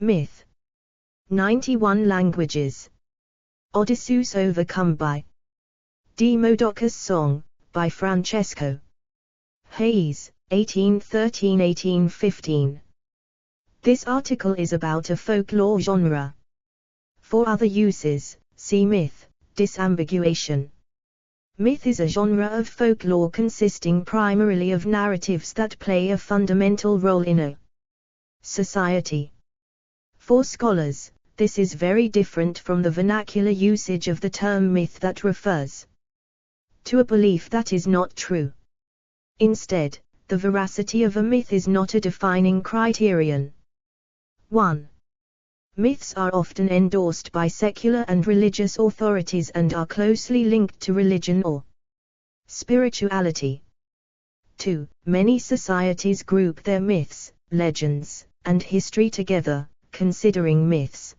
Myth. 91 languages. Odysseus overcome by Demodocus Song, by Francesco Hayes, 1813–1815. This article is about a folklore genre. For other uses, see myth, disambiguation. Myth is a genre of folklore consisting primarily of narratives that play a fundamental role in a society. For scholars, this is very different from the vernacular usage of the term myth that refers to a belief that is not true. Instead, the veracity of a myth is not a defining criterion. 1. Myths are often endorsed by secular and religious authorities and are closely linked to religion or spirituality. 2. Many societies group their myths, legends, and history together, considering myths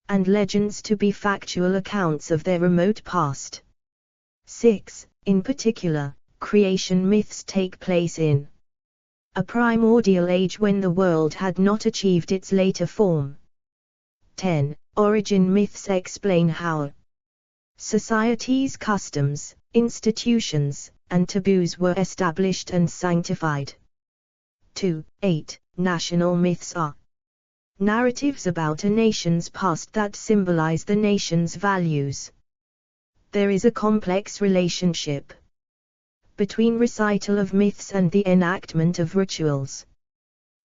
and legends to be factual accounts of their remote past. 6. In particular, creation myths take place in a primordial age when the world had not achieved its later form. 10. Origin myths explain how societies' customs, institutions, and taboos were established and sanctified. 2. 8. National myths are narratives about a nation's past that symbolize the nation's values. There is a complex relationship between recital of myths and the enactment of rituals.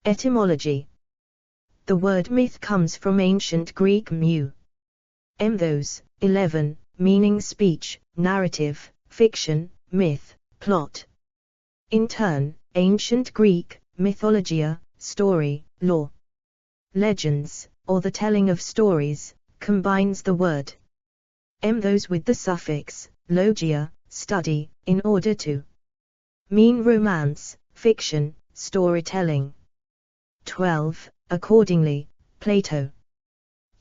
Etymology. The word myth comes from ancient Greek mu. Mthos, 11, meaning speech, narrative, fiction, myth, plot. In turn, ancient Greek, mythologia, story, lore. Legends, or the telling of stories, combines the word mthos with the suffix logia, study, in order to mean romance, fiction, storytelling. 12. Accordingly, Plato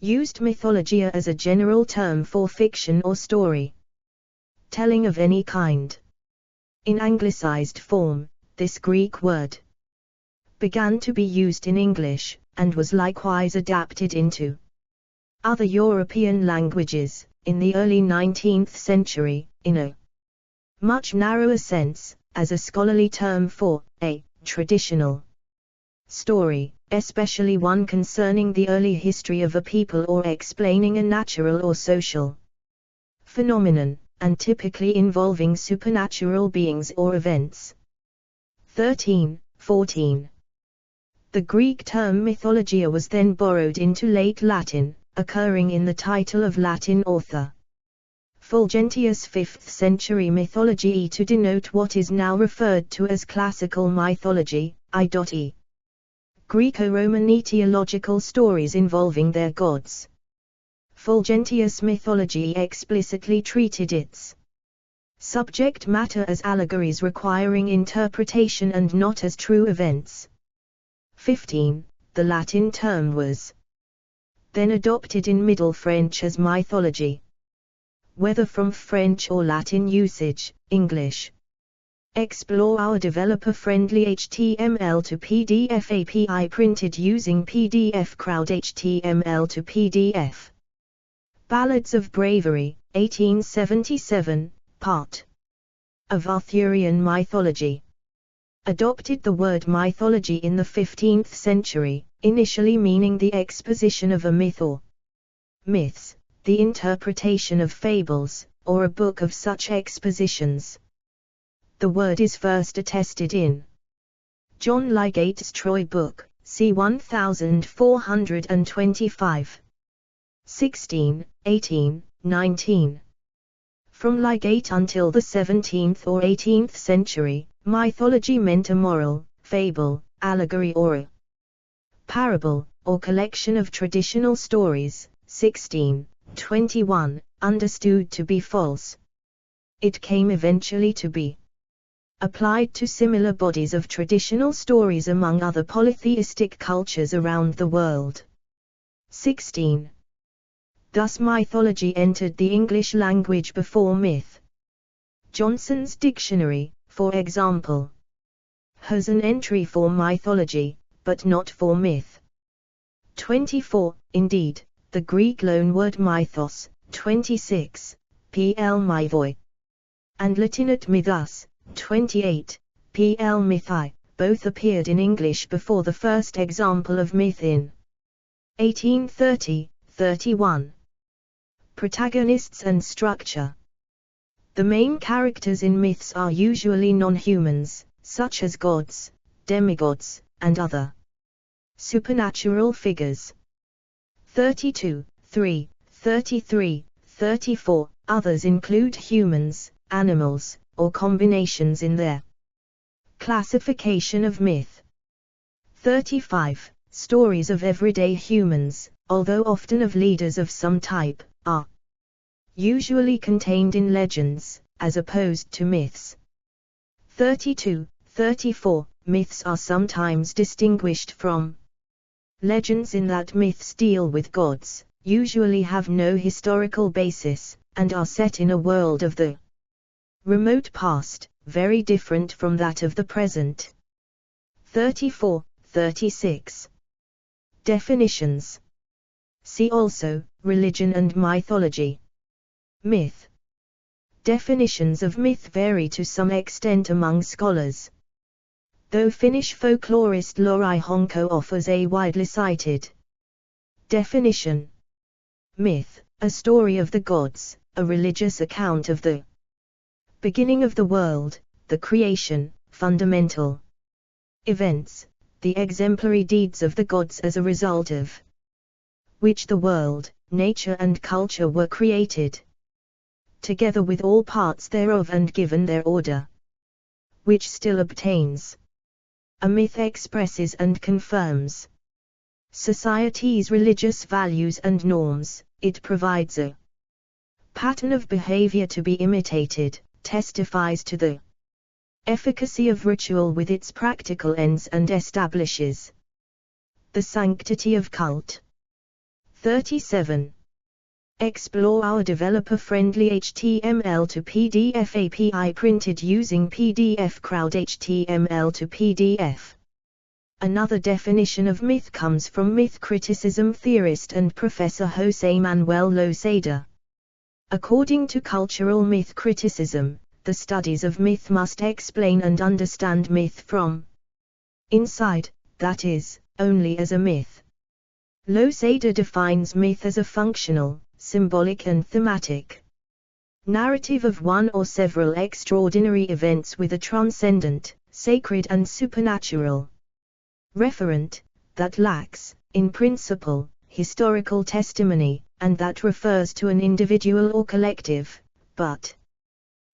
used mythologia as a general term for fiction or story telling of any kind. In anglicized form, this Greek word began to be used in English, and was likewise adapted into other European languages, in the early 19th century, in a much narrower sense, as a scholarly term for a traditional story, especially one concerning the early history of a people or explaining a natural or social phenomenon, and typically involving supernatural beings or events. 13, 14. The Greek term mythologia was then borrowed into late Latin, occurring in the title of Latin author Fulgentius' 5th century mythology to denote what is now referred to as classical mythology, i.e. Greco-Roman etiological stories involving their gods. Fulgentius' mythology explicitly treated its subject matter as allegories requiring interpretation and not as true events. 15. The Latin term was then adopted in Middle French as mythology. Whether from French or Latin usage, English. Explore our developer-friendly HTML to PDF API printed using PDF Crowd HTML to PDF. Ballads of Bravery, 1877, part of Arthurian mythology. Adopted the word mythology in the 15th century, initially meaning the exposition of a myth or myths, the interpretation of fables, or a book of such expositions. The word is first attested in John Lygate's Troy Book, c. 1425. 16, 18, 19. From Lygate until the 17th or 18th century, mythology meant a moral, fable, allegory or a parable, or collection of traditional stories. 16, 21, understood to be false. It came eventually to be applied to similar bodies of traditional stories among other polytheistic cultures around the world. 16. Thus mythology entered the English language before myth. Johnson's Dictionary, for example, has an entry for mythology, but not for myth. 24. Indeed, the Greek loanword mythos, 26, pl mythoi, and Latinate mythos, 28, pl mythi, both appeared in English before the first example of myth in 1830-31. Protagonists and structure. The main characters in myths are usually non-humans, such as gods, demigods, and other supernatural figures. 32, 3, 33, 34. Others include humans, animals, or combinations in their classification of myth. 35. Stories of everyday humans, although often of leaders of some type, are usually contained in legends, as opposed to myths. 32, 34. Myths are sometimes distinguished from legends in that myths deal with gods, usually have no historical basis, and are set in a world of the remote past, very different from that of the present. 34, 36. Definitions. See also, religion and mythology. Myth. Definitions of myth vary to some extent among scholars, though Finnish folklorist Lauri Honko offers a widely cited definition. Myth, a story of the gods, a religious account of the beginning of the world, the creation, fundamental events, the exemplary deeds of the gods as a result of which the world, nature and culture were created, together with all parts thereof and given their order, which still obtains. A myth expresses and confirms society's religious values and norms. It provides a pattern of behavior to be imitated, testifies to the efficacy of ritual with its practical ends and establishes the sanctity of cult. 37. Explore our developer-friendly HTML to PDF API printed using PDF Crowd HTML to PDF. Another definition of myth comes from myth criticism theorist and Professor José Manuel Losada. According to cultural myth criticism, the studies of myth must explain and understand myth from inside, that is, only as a myth. Losada defines myth as a functional, symbolic and thematic narrative of one or several extraordinary events with a transcendent, sacred and supernatural referent, that lacks, in principle, historical testimony, and that refers to an individual or collective, but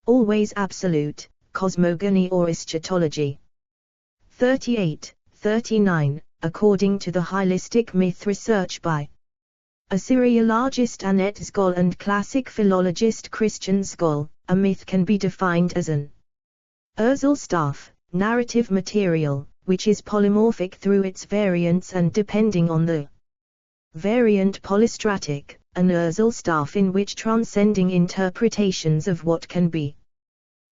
always absolute, cosmogony or eschatology. 38, 39. According to the holistic myth research by Assyriologist Annette Zgol and classic philologist Christian Zgol, a myth can be defined as an Erzählstoff, narrative material, which is polymorphic through its variants and depending on the variant polystratic, an Erzählstoff in which transcending interpretations of what can be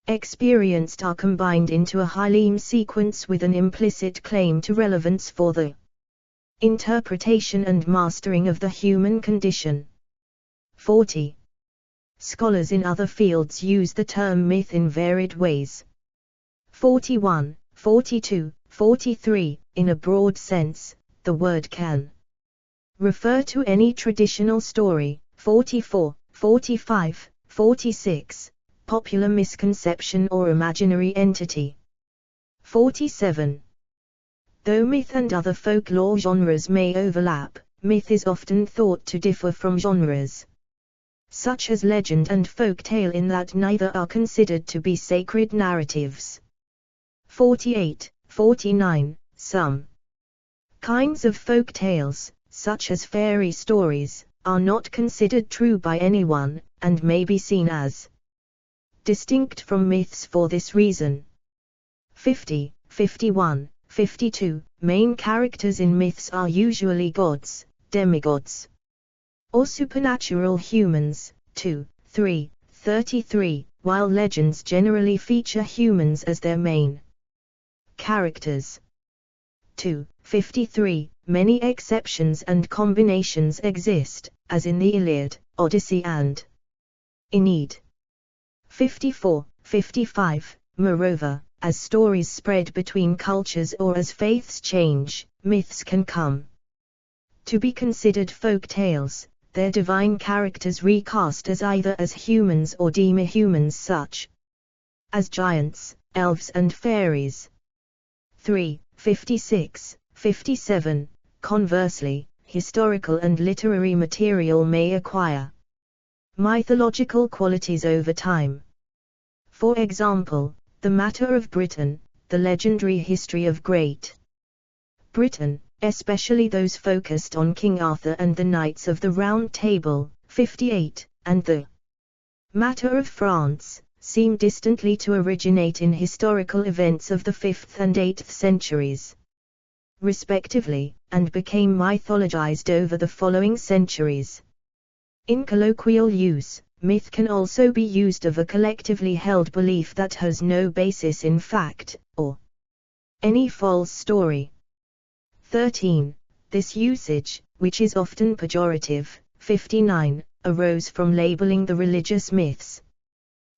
experienced are combined into a hyleme sequence with an implicit claim to relevance for the interpretation and mastering of the human condition. 40. Scholars in other fields use the term myth in varied ways. 41, 42, 43. In a broad sense, the word can refer to any traditional story. 44, 45, 46. Popular misconception or imaginary entity. 47. Though myth and other folklore genres may overlap, myth is often thought to differ from genres such as legend and folk tale in that neither are considered to be sacred narratives. 48, 49. Some kinds of folk tales, such as fairy stories, are not considered true by anyone, and may be seen as distinct from myths for this reason. 50, 51, 52. Main characters in myths are usually gods, demigods, or supernatural humans. 2, 3, 33. While legends generally feature humans as their main characters. 2, 53. many exceptions and combinations exist, as in the Iliad, Odyssey and Aeneid. 54, 55. Moreover, as stories spread between cultures or as faiths change, myths can come to be considered folk tales, their divine characters recast as either as humans or demi-humans, such as giants, elves and fairies. 3, 56, 57. Conversely, historical and literary material may acquire mythological qualities over time. For example, the matter of Britain, the legendary history of Great Britain, especially those focused on King Arthur and the Knights of the Round Table, 58, and the matter of France, seem distantly to originate in historical events of the 5th and 8th centuries, respectively, and became mythologized over the following centuries. In colloquial use, myth can also be used of a collectively held belief that has no basis in fact, or any false story. 13. This usage, which is often pejorative, 59, arose from labeling the religious myths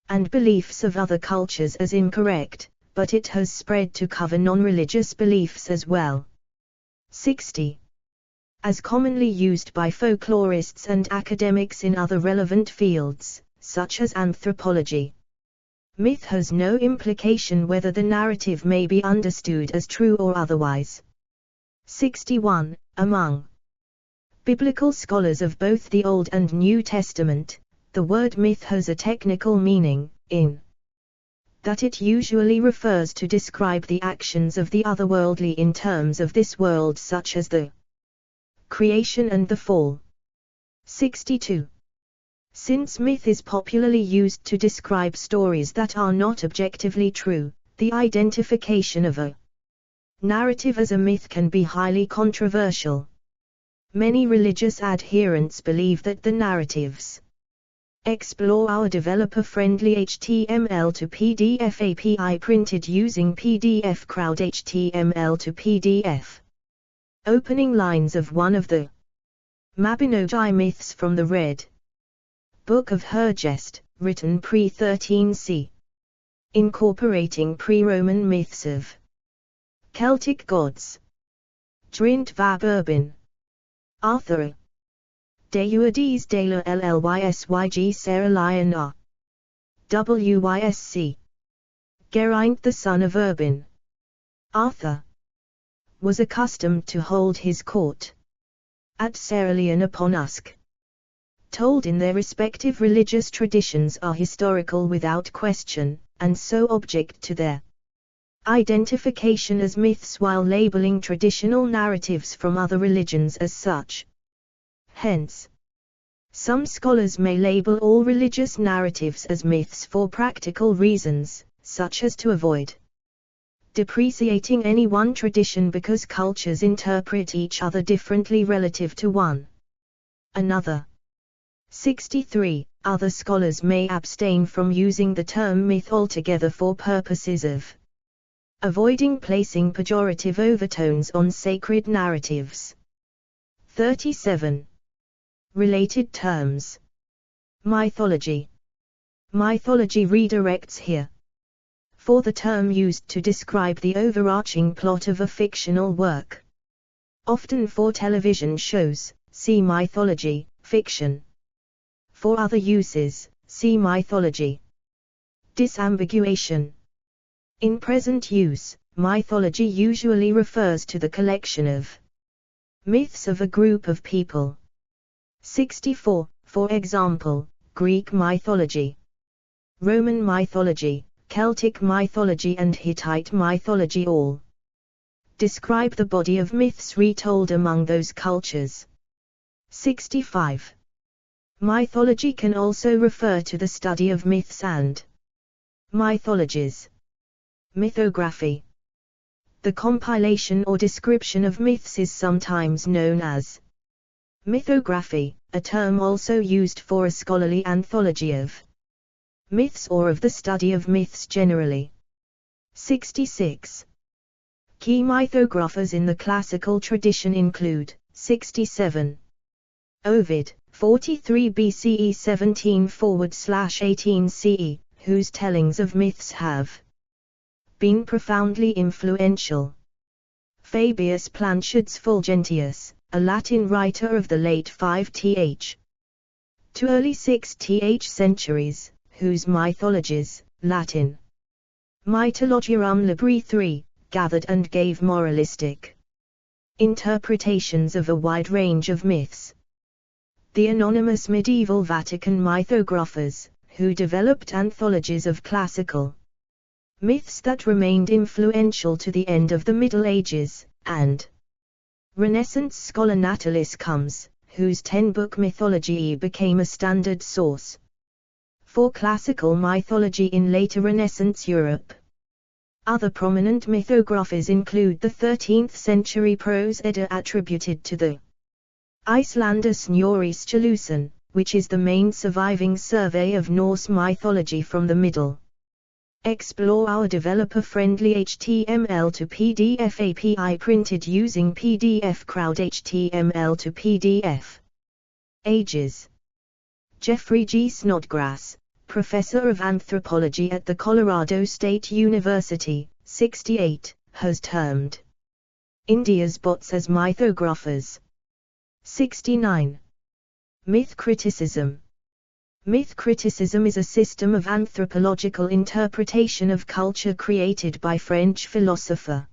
and beliefs of other cultures as incorrect, but it has spread to cover non-religious beliefs as well. 60. As commonly used by folklorists and academics in other relevant fields, such as anthropology. Myth has no implication whether the narrative may be understood as true or otherwise. 61. Among biblical scholars of both the Old and New Testament, the word myth has a technical meaning, in that it usually refers to describe the actions of the otherworldly in terms of this world, such as the creation and the fall. 62. Since myth is popularly used to describe stories that are not objectively true, the identification of a narrative as a myth can be highly controversial. Many religious adherents believe that the narratives explore our developer-friendly HTML to PDF API printed using PDF Crowd HTML to PDF. Opening lines of one of the Mabinogi myths from the Red Book of Hergest, written pre-13c. Incorporating pre-Roman myths of Celtic gods. Drint vab Urbin. Arthur. Deuades de la Llysyg Sarah Lion a. Wysc. Geraint the son of Urbin. Arthur was accustomed to hold his court at Cerulean upon Usk. Told in their respective religious traditions are historical without question, and so object to their identification as myths while labeling traditional narratives from other religions as such. Hence, some scholars may label all religious narratives as myths for practical reasons, such as to avoid depreciating any one tradition because cultures interpret each other differently relative to one another. 63. Other scholars may abstain from using the term myth altogether for purposes of avoiding placing pejorative overtones on sacred narratives. 37. Related terms. Mythology. Mythology redirects here for the term used to describe the overarching plot of a fictional work. Often for television shows, see mythology, fiction. For other uses, see mythology. Disambiguation. In present use, mythology usually refers to the collection of myths of a group of people. 64. For example, Greek mythology, Roman mythology, Celtic mythology and Hittite mythology all describe the body of myths retold among those cultures. 65. Mythology can also refer to the study of myths and mythologies. Mythography. The compilation or description of myths is sometimes known as mythography, a term also used for a scholarly anthology of myths or of the study of myths generally. 66. Key mythographers in the classical tradition include 67. Ovid, 43 BCE 17/18 CE, whose tellings of myths have been profoundly influential. Fabius Plancius Fulgentius, a Latin writer of the late 5th to early 6th centuries, whose mythologies, Latin Mythologiarum Libri 3, gathered and gave moralistic interpretations of a wide range of myths. The anonymous medieval Vatican mythographers, who developed anthologies of classical myths that remained influential to the end of the Middle Ages, and Renaissance scholar Natalis Comes, whose 10-book mythology became a standard source for classical mythology in later Renaissance Europe. Other prominent mythographers include the 13th-century prose Edda attributed to the Icelander Snorri Sturluson, which is the main surviving survey of Norse mythology from the Middle. Explore our developer-friendly HTML to PDF API printed using PDF Crowd HTML to PDF. Ages. Jeffrey G. Snodgrass, professor of anthropology at the Colorado State University, 68, has termed India's bots as mythographers. 69. Myth criticism. Myth criticism is a system of anthropological interpretation of culture created by French philosopher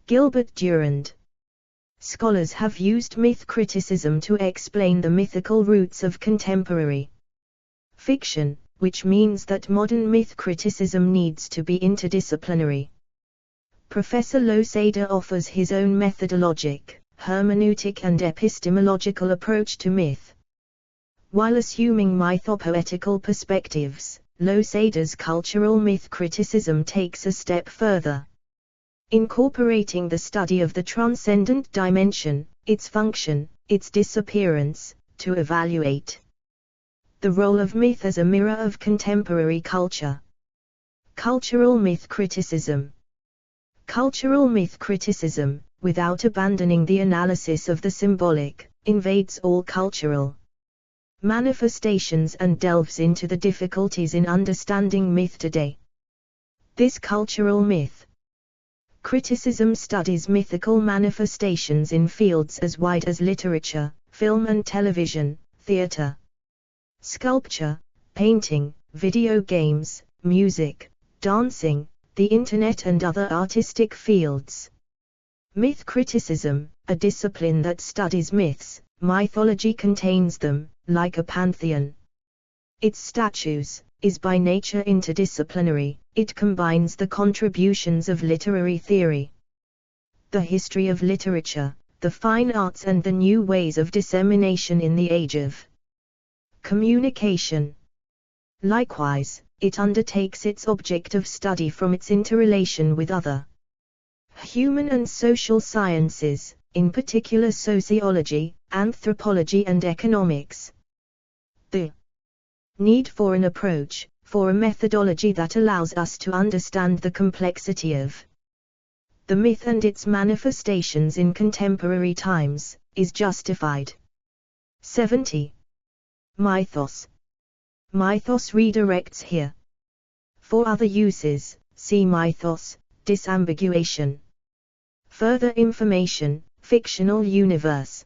Gilbert Durand. Scholars have used myth criticism to explain the mythical roots of contemporary fiction, which means that modern myth criticism needs to be interdisciplinary. Professor Losada offers his own methodologic, hermeneutic and epistemological approach to myth. While assuming mythopoetical perspectives, Losada's cultural myth criticism takes a step further, incorporating the study of the transcendent dimension, its function, its disappearance, to evaluate the role of myth as a mirror of contemporary culture. Cultural myth criticism. Cultural myth criticism, without abandoning the analysis of the symbolic, invades all cultural manifestations and delves into the difficulties in understanding myth today. This cultural myth criticism studies mythical manifestations in fields as wide as literature, film and television, theater, sculpture, painting, video games, music, dancing, the internet and other artistic fields. Myth criticism, a discipline that studies myths, mythology contains them, like a pantheon. Its status is by nature interdisciplinary, it combines the contributions of literary theory, the history of literature, the fine arts and the new ways of dissemination in the age of communication. Likewise, it undertakes its object of study from its interrelation with other human and social sciences, in particular sociology, anthropology and economics. The need for an approach, for a methodology that allows us to understand the complexity of the myth and its manifestations in contemporary times, is justified. 70. Mythos. Mythos redirects here. For other uses, see mythos, disambiguation. Further information, fictional universe.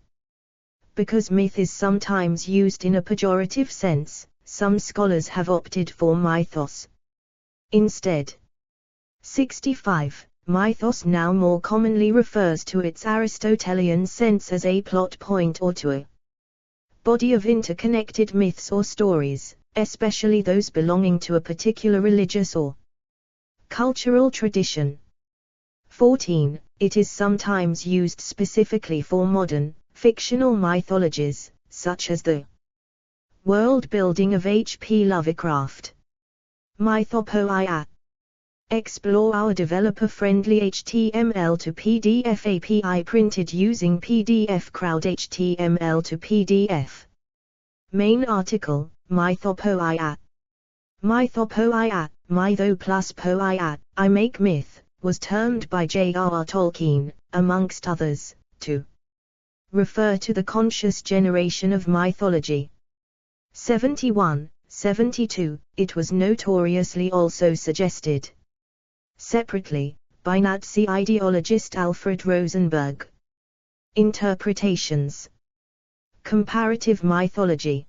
Because myth is sometimes used in a pejorative sense, some scholars have opted for mythos instead. 65. Mythos now more commonly refers to its Aristotelian sense as a plot point or to a body of interconnected myths or stories, especially those belonging to a particular religious or cultural tradition. 14. It is sometimes used specifically for modern, fictional mythologies, such as the world building of H.P. Lovecraft. Mythopoeia. Explore our developer-friendly HTML to PDF API printed using PDF Crowd HTML to PDF. Main article, Mythopoeia. Mythopoeia, mytho plus poeia, I make myth, was termed by J.R.R. Tolkien, amongst others, to refer to the conscious generation of mythology. 71, 72, it was notoriously also suggested separately by Nazi ideologist Alfred Rosenberg. Interpretations. Comparative mythology.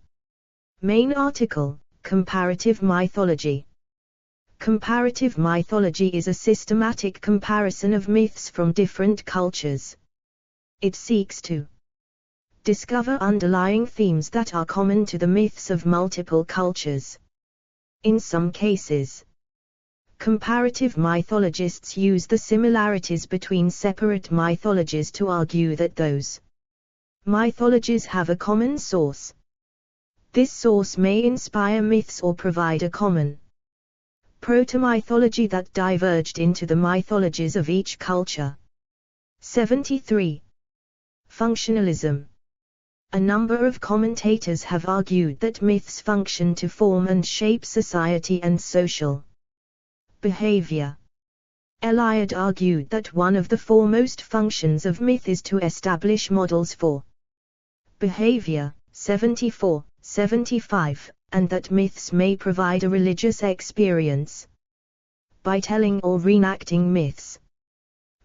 Main article, Comparative mythology. Comparative mythology is a systematic comparison of myths from different cultures. It seeks to discover underlying themes that are common to the myths of multiple cultures. In some cases, comparative mythologists use the similarities between separate mythologies to argue that those mythologies have a common source. This source may inspire myths or provide a common proto-mythology that diverged into the mythologies of each culture. 73. Functionalism. A number of commentators have argued that myths function to form and shape society and social behavior. Eliade argued that one of the foremost functions of myth is to establish models for behavior. 74, 75, and that myths may provide a religious experience. By telling or reenacting myths,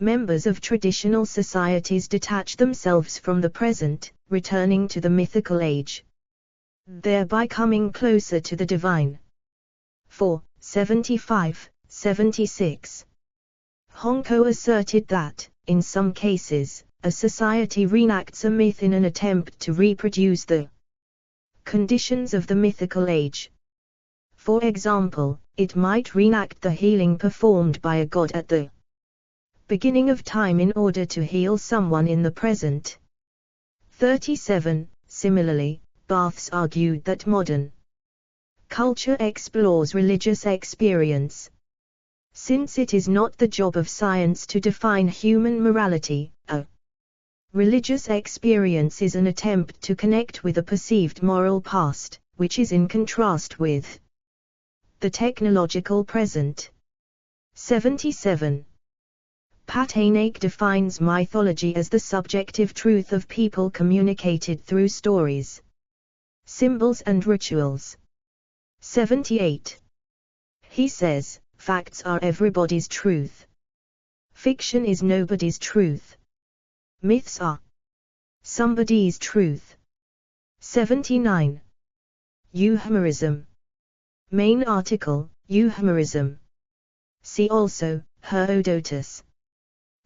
members of traditional societies detach themselves from the present, returning to the mythical age, thereby coming closer to the divine. 4, 75, 76. Honko asserted that, in some cases, a society reenacts a myth in an attempt to reproduce the conditions of the mythical age. For example, it might reenact the healing performed by a god at the beginning of time in order to heal someone in the present. 37. Similarly, Barthes argued that modern culture explores religious experience. Since it is not the job of science to define human morality, a religious experience is an attempt to connect with a perceived moral past, which is in contrast with the technological present. 77. Pattanaik defines mythology as the subjective truth of people communicated through stories, symbols and rituals. 78. He says, facts are everybody's truth. Fiction is nobody's truth. Myths are somebody's truth. 79. Euhemerism. Main article, Euhemerism. See also, Herodotus.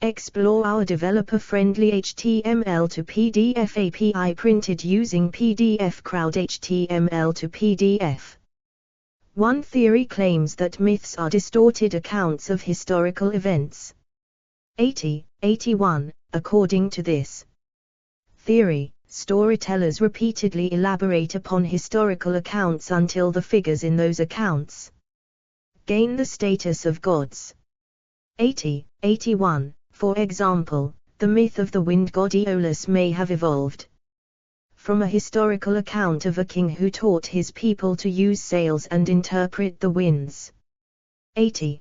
Explore our developer-friendly HTML to PDF API printed using PDF Crowd HTML to PDF. One theory claims that myths are distorted accounts of historical events. 80, 81. According to this theory, storytellers repeatedly elaborate upon historical accounts until the figures in those accounts gain the status of gods. 80, 81. For example, the myth of the wind god Aeolus may have evolved from a historical account of a king who taught his people to use sails and interpret the winds. 80.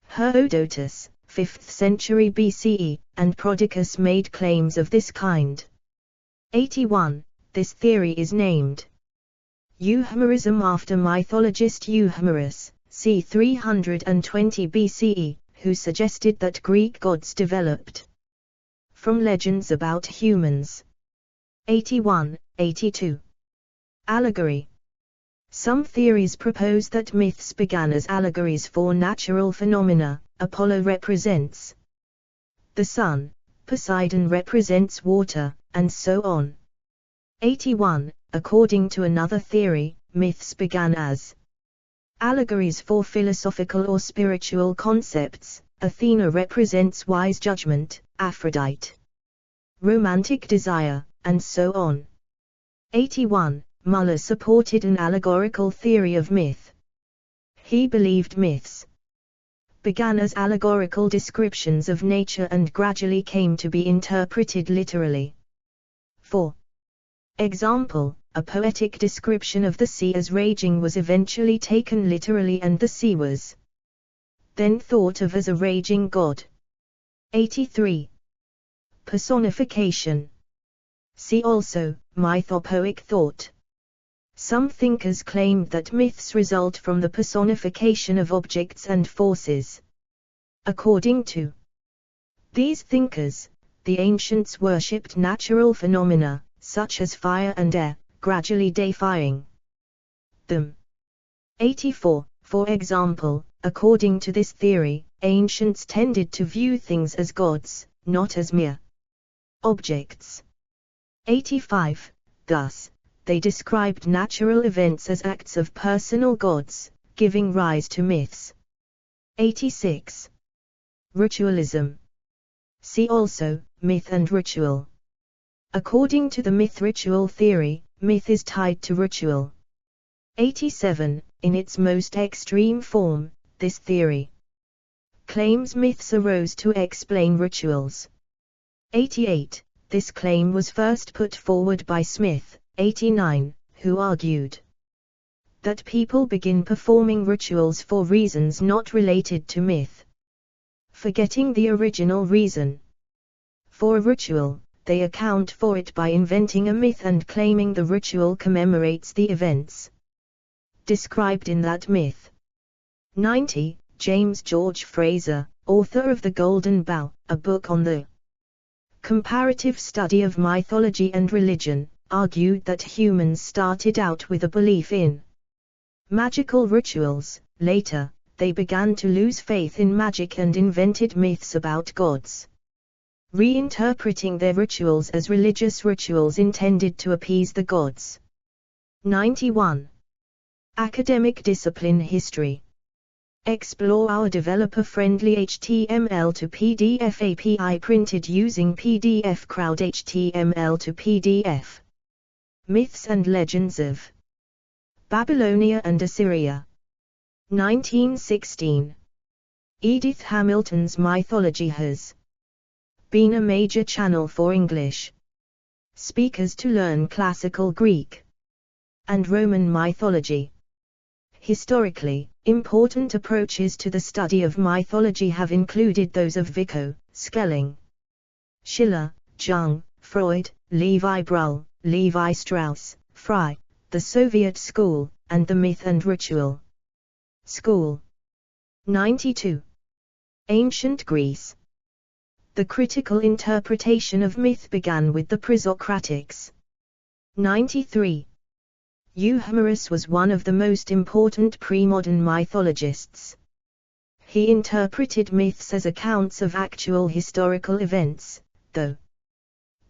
Herodotus, 5th century BCE, and Prodicus made claims of this kind. 81. This theory is named Euhemerism after mythologist Euhemerus, c. 320 BCE, who suggested that Greek gods developed from legends about humans. 81, 82. Allegory. Some theories propose that myths began as allegories for natural phenomena. Apollo represents the sun, Poseidon represents water, and so on. 81. According to another theory, myths began as allegories for philosophical or spiritual concepts. Athena represents wise judgment, Aphrodite romantic desire, and so on. 81. Muller supported an allegorical theory of myth. He believed myths began as allegorical descriptions of nature and gradually came to be interpreted literally. For example, a poetic description of the sea as raging was eventually taken literally and the sea was then thought of as a raging god. 83. Personification. See also, mythopoeic thought. Some thinkers claimed that myths result from the personification of objects and forces. According to these thinkers, the ancients worshipped natural phenomena, such as fire and air, gradually deifying them. 84. For example, according to this theory, ancients tended to view things as gods, not as mere objects. 85. Thus, they described natural events as acts of personal gods, giving rise to myths. 86. Ritualism. See also, myth and ritual. According to the myth-ritual theory, myth is tied to ritual. 87. In its most extreme form, this theory claims myths arose to explain rituals. 88. This claim was first put forward by Smith, 89, who argued that people begin performing rituals for reasons not related to myth, forgetting the original reason for a ritual. They account for it by inventing a myth and claiming the ritual commemorates the events described in that myth. 90. James George Frazer, author of The Golden Bough, a book on the comparative study of mythology and religion, argued that humans started out with a belief in magical rituals. Later, they began to lose faith in magic and invented myths about gods, reinterpreting their rituals as religious rituals intended to appease the gods. 91. Academic discipline history. Explore our developer-friendly HTML to PDF API printed using PDF Crowd HTML to PDF. Myths and Legends of Babylonia and Assyria. 1916. Edith Hamilton's mythology has been a major channel for English speakers to learn classical Greek and Roman mythology. Historically, important approaches to the study of mythology have included those of Vico, Schelling, Schiller, Jung, Freud, Levi Bruhl, Levi Strauss, Fry, the Soviet School, and the Myth and Ritual School. 92. Ancient Greece. The critical interpretation of myth began with the Pre-Socratics. 93. Euhemerus was one of the most important pre-modern mythologists. He interpreted myths as accounts of actual historical events, though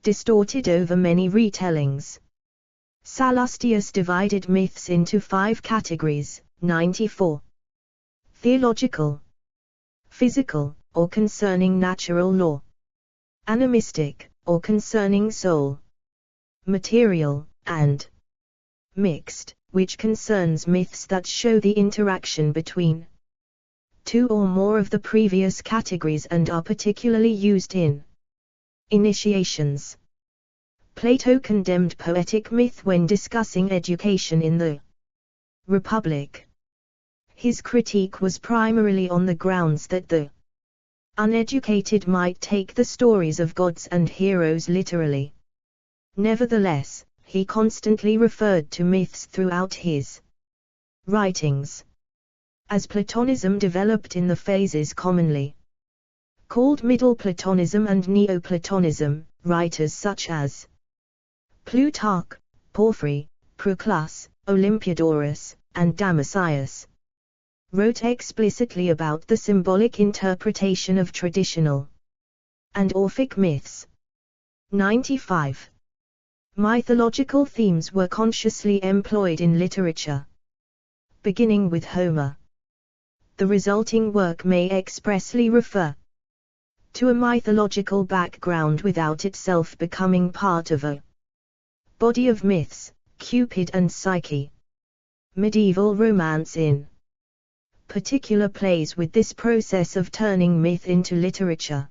distorted over many retellings. Sallustius divided myths into 5 categories. 94. Theological, physical, or concerning natural law. Animistic, or concerning soul. Material, and mixed, which concerns myths that show the interaction between 2 or more of the previous categories and are particularly used in initiations. Plato condemned poetic myth when discussing education in the Republic. His critique was primarily on the grounds that the uneducated might take the stories of gods and heroes literally. Nevertheless, he constantly referred to myths throughout his writings. As Platonism developed in the phases commonly called Middle Platonism and Neoplatonism, writers such as Plutarch, Porphyry, Proclus, Olympiodorus, and Damascius wrote explicitly about the symbolic interpretation of traditional and Orphic myths. 95. Mythological themes were consciously employed in literature, beginning with Homer. The resulting work may expressly refer to a mythological background without itself becoming part of a body of myths. Cupid and Psyche. Medieval romance in particular plays with this process of turning myth into literature.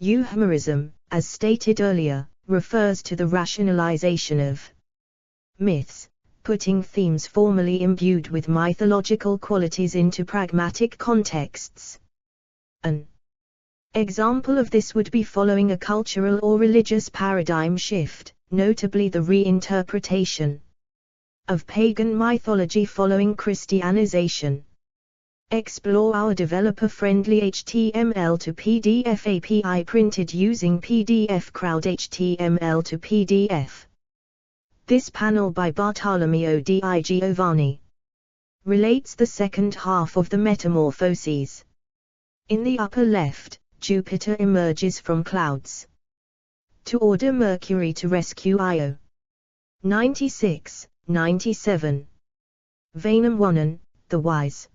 Euhemerism, as stated earlier, refers to the rationalization of myths, putting themes formerly imbued with mythological qualities into pragmatic contexts. An example of this would be following a cultural or religious paradigm shift, notably the reinterpretation of pagan mythology following Christianization. Explore our developer-friendly HTML to PDF API printed using PDF Crowd HTML to PDF. This panel by Bartolomeo di Giovanni relates the second half of the Metamorphoses. In the upper left, Jupiter emerges from clouds to order Mercury to rescue Io. 96, 97. Wainamoinen, the wise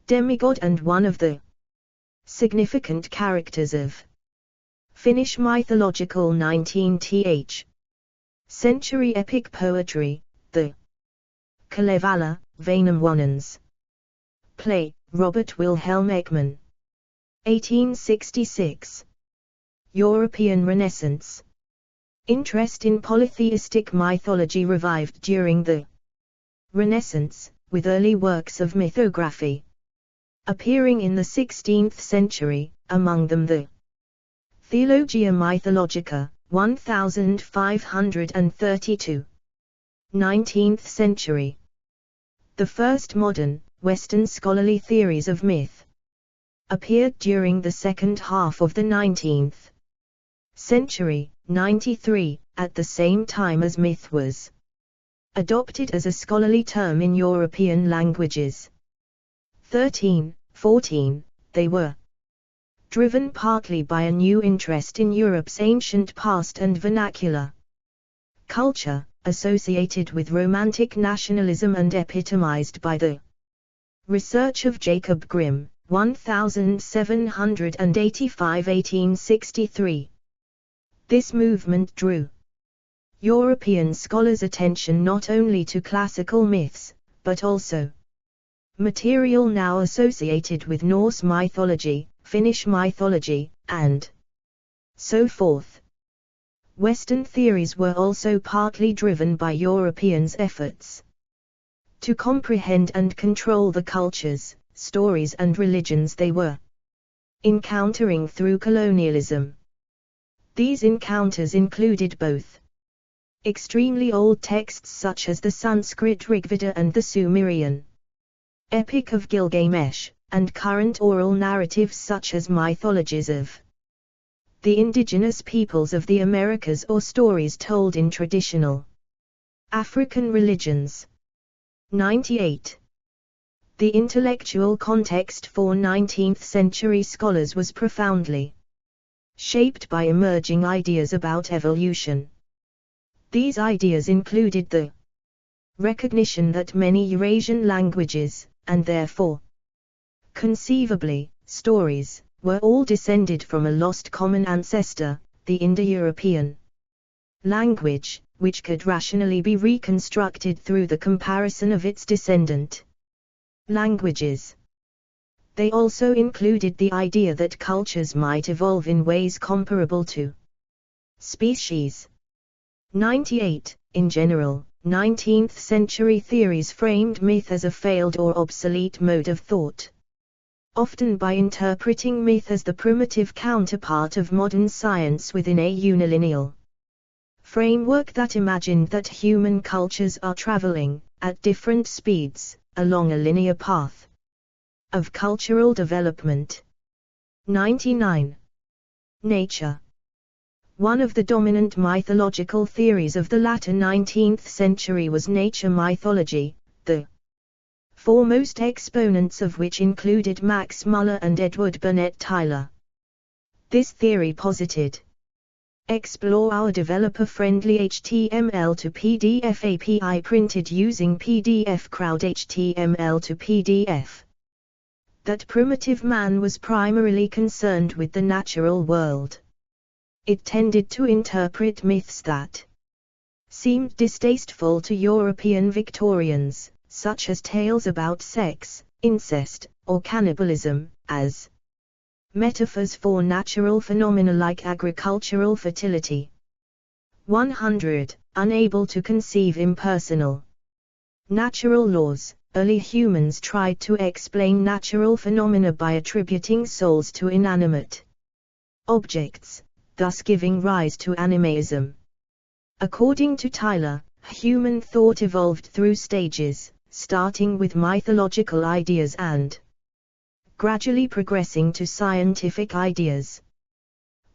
demigod and one of the significant characters of Finnish mythological 19th century epic poetry, the Kalevala, Wainamoinen's play, Robert Wilhelm Ekman. 1866. European Renaissance. Interest in polytheistic mythology revived during the Renaissance, with early works of mythography appearing in the 16th century, among them the Theologia Mythologica, 1532. 19th century. The first modern, Western scholarly theories of myth appeared during the second half of the 19th century, 93, at the same time as myth was adopted as a scholarly term in European languages. 13, 14, they were driven partly by a new interest in Europe's ancient past and vernacular culture, associated with Romantic nationalism and epitomized by the research of Jacob Grimm, 1785–1863. This movement drew European scholars' attention not only to classical myths, but also material now associated with Norse mythology, Finnish mythology, and so forth. Western theories were also partly driven by Europeans' efforts to comprehend and control the cultures, stories and religions they were encountering through colonialism. These encounters included both extremely old texts such as the Sanskrit Rigveda and the Sumerian Epic of Gilgamesh, and current oral narratives such as mythologies of the indigenous peoples of the Americas or stories told in traditional African religions. 98. The intellectual context for 19th century scholars was profoundly shaped by emerging ideas about evolution. These ideas included the recognition that many Eurasian languages, and therefore conceivably, stories, were all descended from a lost common ancestor, the Indo-European language, which could rationally be reconstructed through the comparison of its descendant languages. They also included the idea that cultures might evolve in ways comparable to species. 98. In general, 19th century theories framed myth as a failed or obsolete mode of thought, often by interpreting myth as the primitive counterpart of modern science within a unilineal framework that imagined that human cultures are traveling, at different speeds, along a linear path of cultural development. 99. Nature. One of the dominant mythological theories of the latter 19th century was nature mythology, the foremost exponents of which included Max Muller and Edward Burnett Tylor. This theory posited: explore our developer-friendly HTML to PDF API printed using PDF Crowd HTML to PDF. That primitive man was primarily concerned with the natural world. It tended to interpret myths that seemed distasteful to European Victorians, such as tales about sex, incest, or cannibalism, as metaphors for natural phenomena like agricultural fertility. 100. Unable to conceive impersonal Natural laws. Early humans tried to explain natural phenomena by attributing souls to inanimate objects, thus giving rise to animism. According to Tyler, human thought evolved through stages, starting with mythological ideas and gradually progressing to scientific ideas.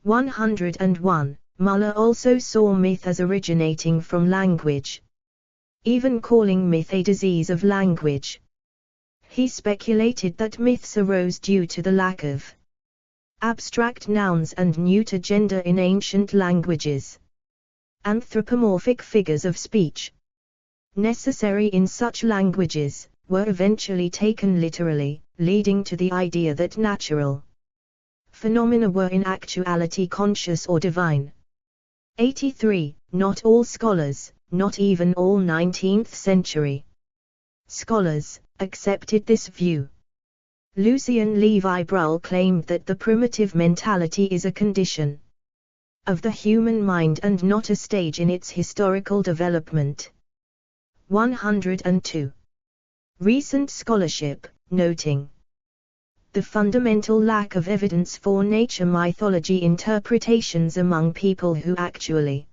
101. Muller also saw myth as originating from language, even calling myth a disease of language. He speculated that myths arose due to the lack of abstract nouns and neuter gender in ancient languages. Anthropomorphic figures of speech, necessary in such languages, were eventually taken literally, leading to the idea that natural phenomena were in actuality conscious or divine. 83. Not all scholars, not even all 19th century scholars, accepted this view. Lucian Levi Bruhl claimed that the primitive mentality is a condition of the human mind and not a stage in its historical development. 102. Recent scholarship, noting the fundamental lack of evidence for nature mythology interpretations among people who actually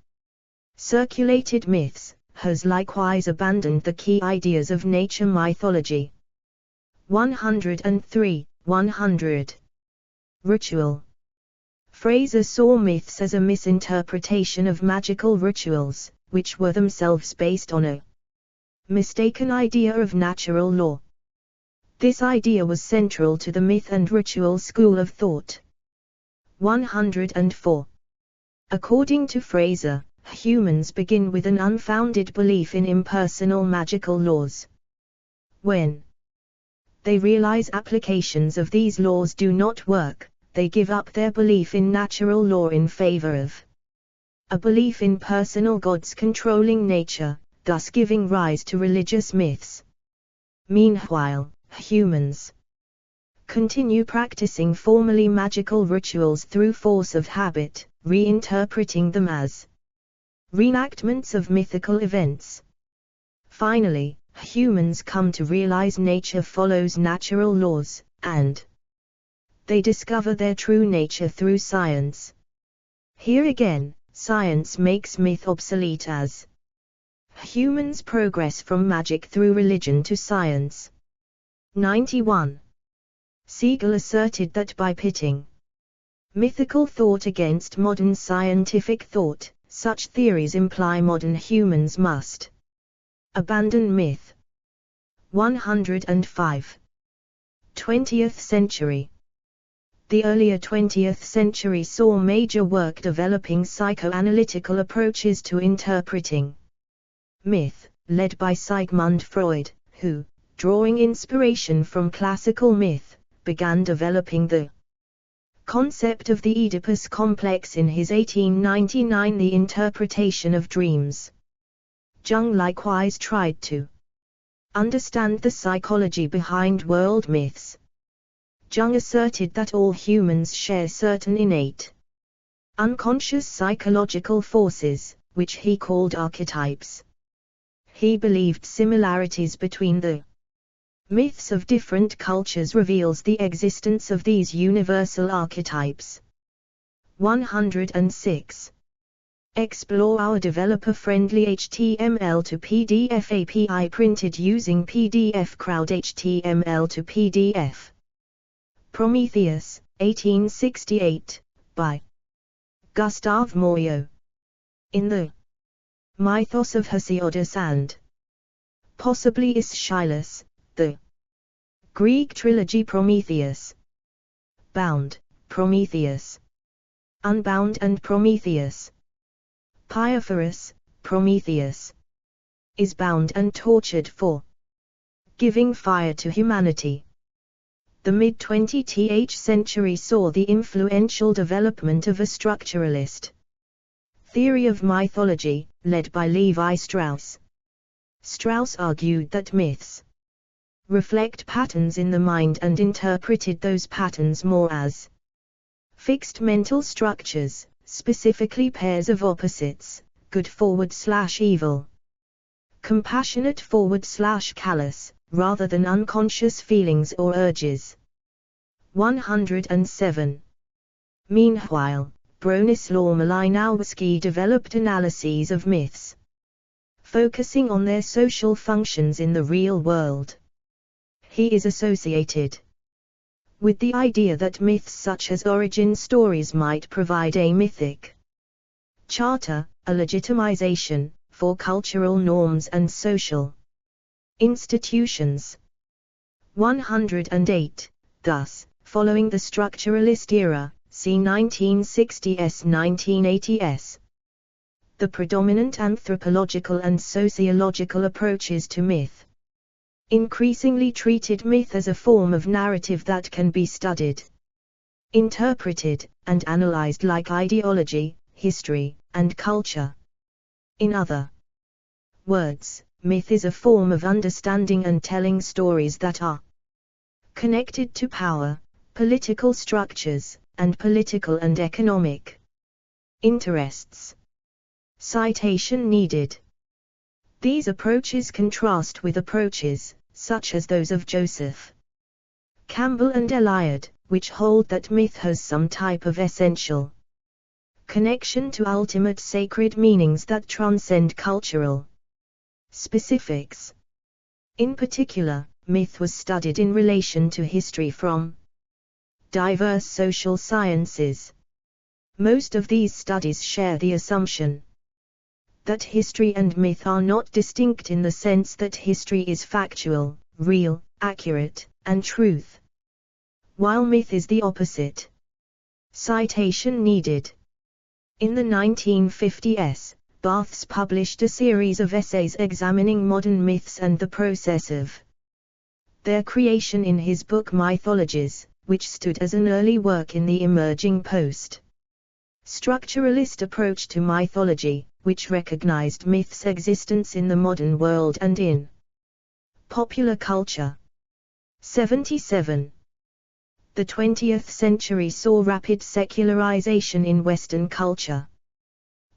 circulated myths, has likewise abandoned the key ideas of nature mythology. 103. 100. Ritual. Fraser saw myths as a misinterpretation of magical rituals, which were themselves based on a mistaken idea of natural law. This idea was central to the myth and ritual school of thought. 104. According to Fraser, humans begin with an unfounded belief in impersonal magical laws. When they realize applications of these laws do not work, they give up their belief in natural law in favor of a belief in personal gods controlling nature, thus giving rise to religious myths. Meanwhile, humans continue practicing formally magical rituals through force of habit, reinterpreting them as reenactments of mythical events. Finally, humans come to realize nature follows natural laws, and they discover their true nature through science. Here again, science makes myth obsolete as humans progress from magic through religion to science. 91. Siegel asserted that by pitting mythical thought against modern scientific thought, such theories imply modern humans must abandon myth. 105. 20th century. The earlier 20th century saw major work developing psychoanalytical approaches to interpreting myth, led by Sigmund Freud, who, drawing inspiration from classical myth, began developing the concept of the Oedipus complex in his 1899 The Interpretation of Dreams. Jung likewise tried to understand the psychology behind world myths. Jung asserted that all humans share certain innate, unconscious psychological forces, which he called archetypes. He believed similarities between the myths of different cultures reveals the existence of these universal archetypes. 106. Explore our developer-friendly HTML to PDF API printed using PDF Crowd HTML to PDF. Prometheus, 1868, by Gustave Moreau. In the mythos of Hesiodus and possibly Aeschylus, the Greek trilogy Prometheus, bound, Prometheus, unbound and Prometheus, Pythagoras, Prometheus, is bound and tortured for giving fire to humanity. The mid-20th century saw the influential development of a structuralist theory of mythology, led by Levi Strauss. Strauss argued that myths reflect patterns in the mind and interpreted those patterns more as fixed mental structures, specifically pairs of opposites, good/evil. compassionate/callous, rather than unconscious feelings or urges. 107. Meanwhile, Bronislaw Malinowski developed analyses of myths, focusing on their social functions in the real world. He is associated with the idea that myths such as origin stories might provide a mythic charter, a legitimization, for cultural norms and social institutions. 108. Thus, following the structuralist era, see 1960s-1980s, the predominant anthropological and sociological approaches to myth increasingly treated myth as a form of narrative that can be studied, interpreted, and analyzed like ideology, history, and culture. In other words, myth is a form of understanding and telling stories that are connected to power, political structures, and political and economic interests. Citation needed. These approaches contrast with approaches, such as those of Joseph Campbell and Eliot, which hold that myth has some type of essential connection to ultimate sacred meanings that transcend cultural specifics. In particular, myth was studied in relation to history from diverse social sciences. Most of these studies share the assumption that history and myth are not distinct in the sense that history is factual, real, accurate, and truth, while myth is the opposite. Citation needed. In the 1950s, Barthes published a series of essays examining modern myths and the process of their creation in his book Mythologies, which stood as an early work in the emerging post-structuralist approach to mythology, which recognized myths' existence in the modern world and in popular culture. 77. The 20th century saw rapid secularization in Western culture.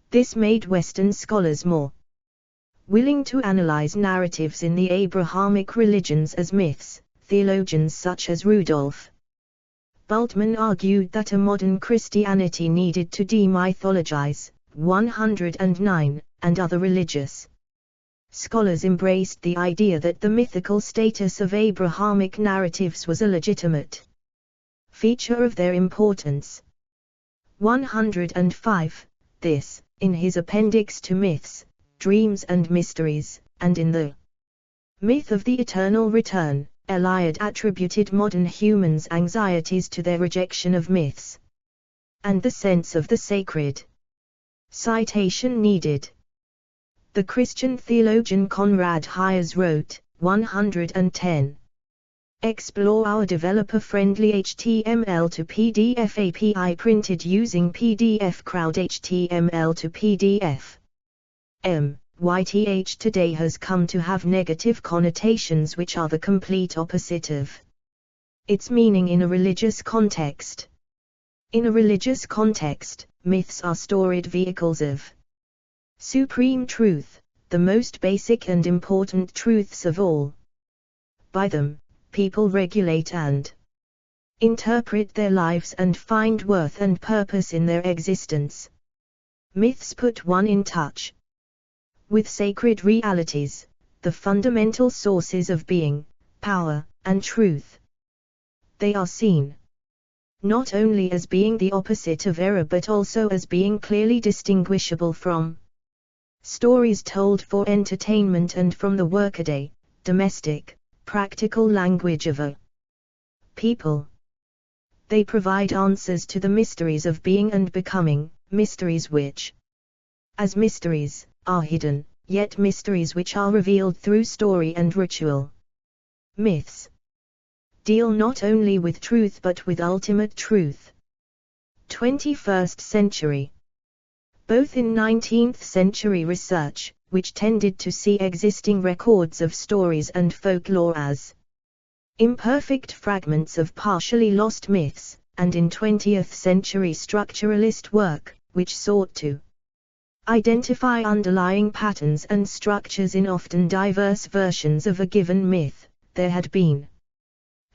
This made Western scholars more willing to analyze narratives in the Abrahamic religions as myths. Theologians such as Rudolf Bultmann argued that a modern Christianity needed to demythologize. 109, and other religious scholars embraced the idea that the mythical status of Abrahamic narratives was a legitimate feature of their importance. 105. This, in his appendix to Myths, Dreams and Mysteries, and in the Myth of the Eternal Return, Eliot attributed modern humans' anxieties to their rejection of myths and the sense of the sacred. Citation needed. The Christian theologian Conrad Hayes wrote, 110. Explore our developer-friendly HTML to PDF API printed using PDF Crowd HTML to PDF. YTH today has come to have negative connotations which are the complete opposite of its meaning in a religious context. In a religious context, myths are storied vehicles of supreme truth, the most basic and important truths of all. By them, people regulate and interpret their lives and find worth and purpose in their existence. Myths put one in touch with sacred realities, the fundamental sources of being, power, and truth. They are seen not only as being the opposite of error but also as being clearly distinguishable from stories told for entertainment and from the workaday, domestic, practical language of a people. They provide answers to the mysteries of being and becoming, mysteries which, as mysteries, are hidden, yet mysteries which are revealed through story and ritual. Myths deal not only with truth but with ultimate truth. 21st century. Both in 19th century research, which tended to see existing records of stories and folklore as imperfect fragments of partially lost myths, and in 20th century structuralist work, which sought to Identify underlying patterns and structures in often diverse versions of a given myth. There had been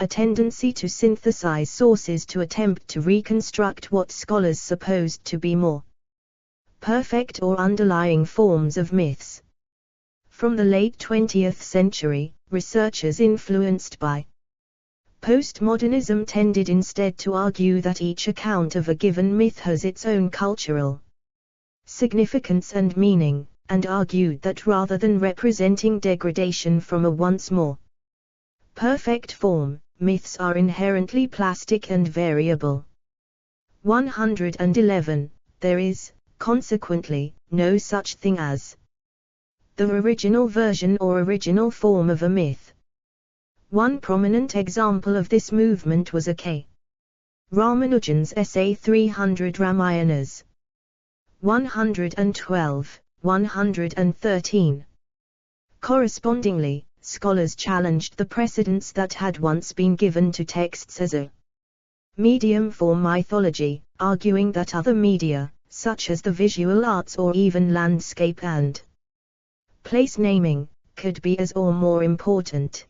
a tendency to synthesize sources to attempt to reconstruct what scholars supposed to be more perfect or underlying forms of myths. From the late 20th century, researchers influenced by postmodernism tended instead to argue that each account of a given myth has its own cultural significance and meaning, and argued that rather than representing degradation from a once more perfect form, myths are inherently plastic and variable. 111. There is, consequently, no such thing as the original version or original form of a myth. One prominent example of this movement was A.K. Ramanujan's essay 300 Ramayanas. 112, 113. Correspondingly, scholars challenged the precedence that had once been given to texts as a medium for mythology, arguing that other media, such as the visual arts or even landscape and place naming, could be as or more important.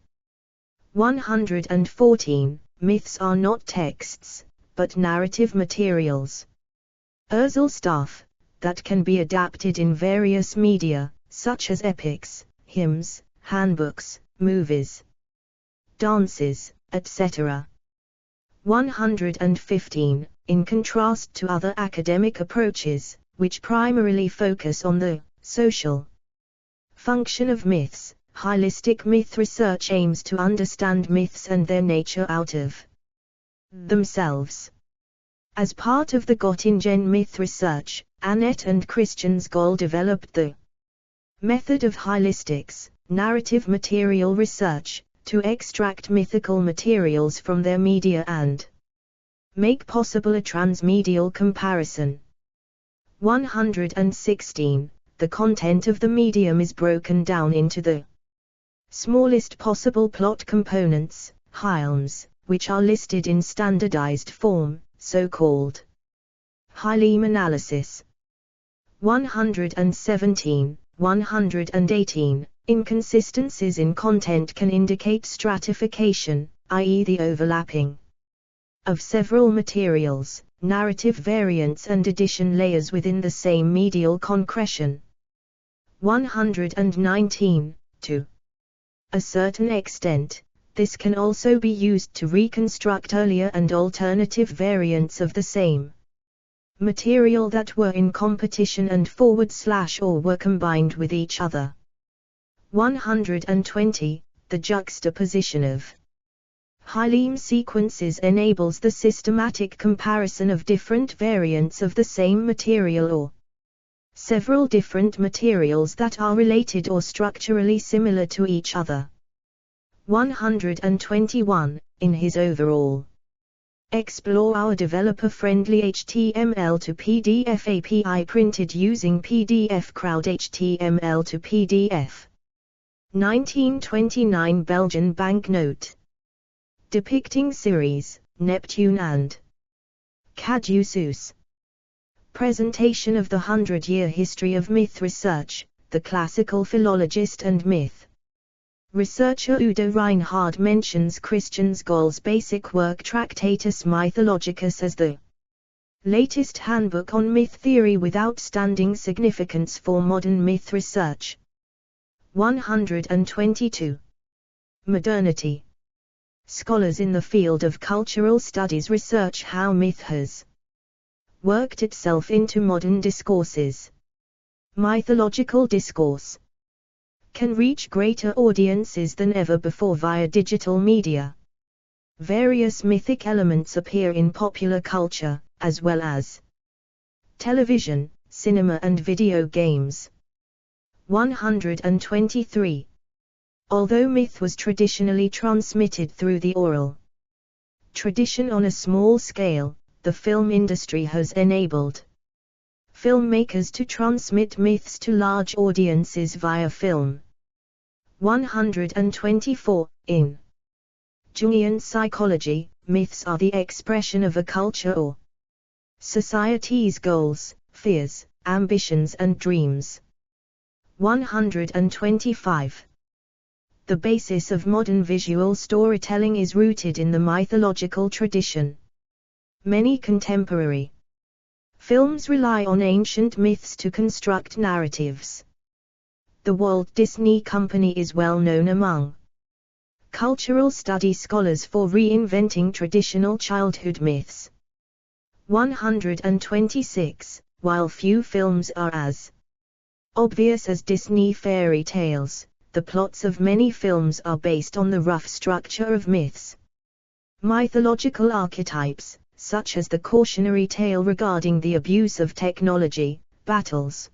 114. Myths are not texts, but narrative materials. Staff, that can be adapted in various media, such as epics, hymns, handbooks, movies, dances, etc. 115. In contrast to other academic approaches, which primarily focus on the social function of myths, holistic myth research aims to understand myths and their nature out of themselves. As part of the Göttingen myth research, Annette and Christian Skoll developed the method of holistics, narrative material research, to extract mythical materials from their media and make possible a transmedial comparison. 116. The content of the medium is broken down into the smallest possible plot components, hylms, which are listed in standardized form, so-called hylem analysis. 117, 118. Inconsistencies in content can indicate stratification, i.e. the overlapping of several materials, narrative variants and addition layers within the same medial concretion. 119. To a certain extent, this can also be used to reconstruct earlier and alternative variants of the same material that were in competition and or were combined with each other. 120. The juxtaposition of hylem sequences enables the systematic comparison of different variants of the same material or several different materials that are related or structurally similar to each other. 121. In his overall Explore our developer-friendly HTML to PDF API printed using PDF Crowd HTML to PDF. 1929 Belgian banknote. Depicting Ceres, Neptune and Caduceus. Presentation of the 100-year history of myth research, the classical philologist and myth researcher Udo Reinhard mentions Christian Skoll's basic work Tractatus Mythologicus as the latest handbook on myth theory with outstanding significance for modern myth research. 122. Modernity. Scholars in the field of cultural studies research how myth has worked itself into modern discourses. Mythological discourse can reach greater audiences than ever before via digital media. Various mythic elements appear in popular culture, as well as television, cinema and video games. 123. Although myth was traditionally transmitted through the oral tradition on a small scale, the film industry has enabled filmmakers to transmit myths to large audiences via film. 124. In Jungian psychology, myths are the expression of a culture or society's goals, fears, ambitions and dreams. 125. The basis of modern visual storytelling is rooted in the mythological tradition. Many contemporary films rely on ancient myths to construct narratives. The Walt Disney Company is well known among cultural study scholars for reinventing traditional childhood myths. 126. While few films are as obvious as Disney fairy tales, the plots of many films are based on the rough structure of myths. Mythological archetypes, such as the cautionary tale regarding the abuse of technology, battles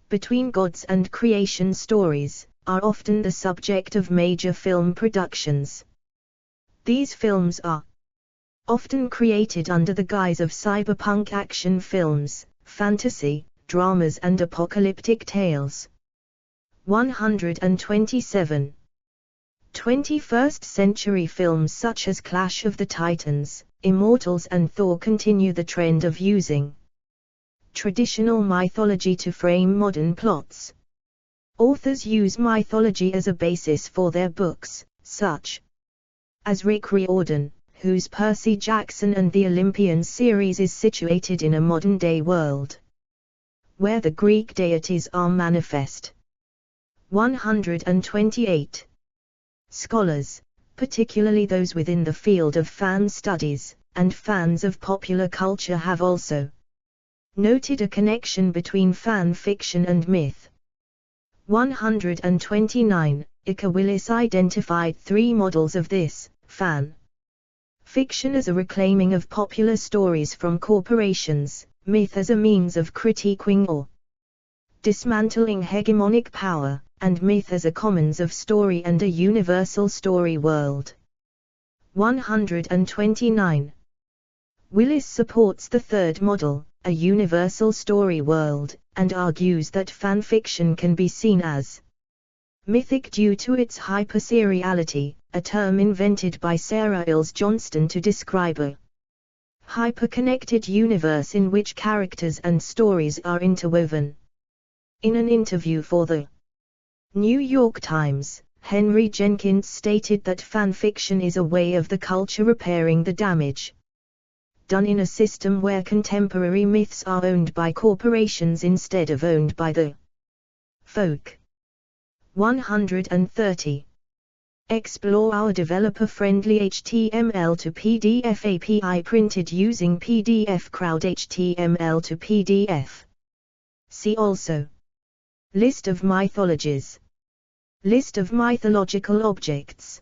between gods and creation stories, are often the subject of major film productions. These films are often created under the guise of cyberpunk action films, fantasy, dramas and apocalyptic tales. 127. 21st century films such as Clash of the Titans, Immortals and Thor continue the trend of using traditional mythology to frame modern plots. Authors use mythology as a basis for their books, such as Rick Riordan, whose Percy Jackson and the Olympians series is situated in a modern-day world where the Greek deities are manifest. 128. Scholars, particularly those within the field of fan studies, and fans of popular culture have also noted a connection between fan fiction and myth. 129. Ika Willis identified three models of this, fan fiction as a reclaiming of popular stories from corporations, myth as a means of critiquing or dismantling hegemonic power, and myth as a commons of story and a universal story world. 129. Willis supports the third model, a universal story world, and argues that fanfiction can be seen as mythic due to its hyperseriality, a term invented by Sarah Illes Johnston to describe a hyper-connected universe in which characters and stories are interwoven. In an interview for the New York Times, Henry Jenkins stated that fanfiction is a way of the culture repairing the damage done in a system where contemporary myths are owned by corporations instead of owned by the folk. 130. Explore our developer-friendly HTML to PDF API printed using PDF Crowd HTML to PDF. See also List of mythologies, List of mythological objects,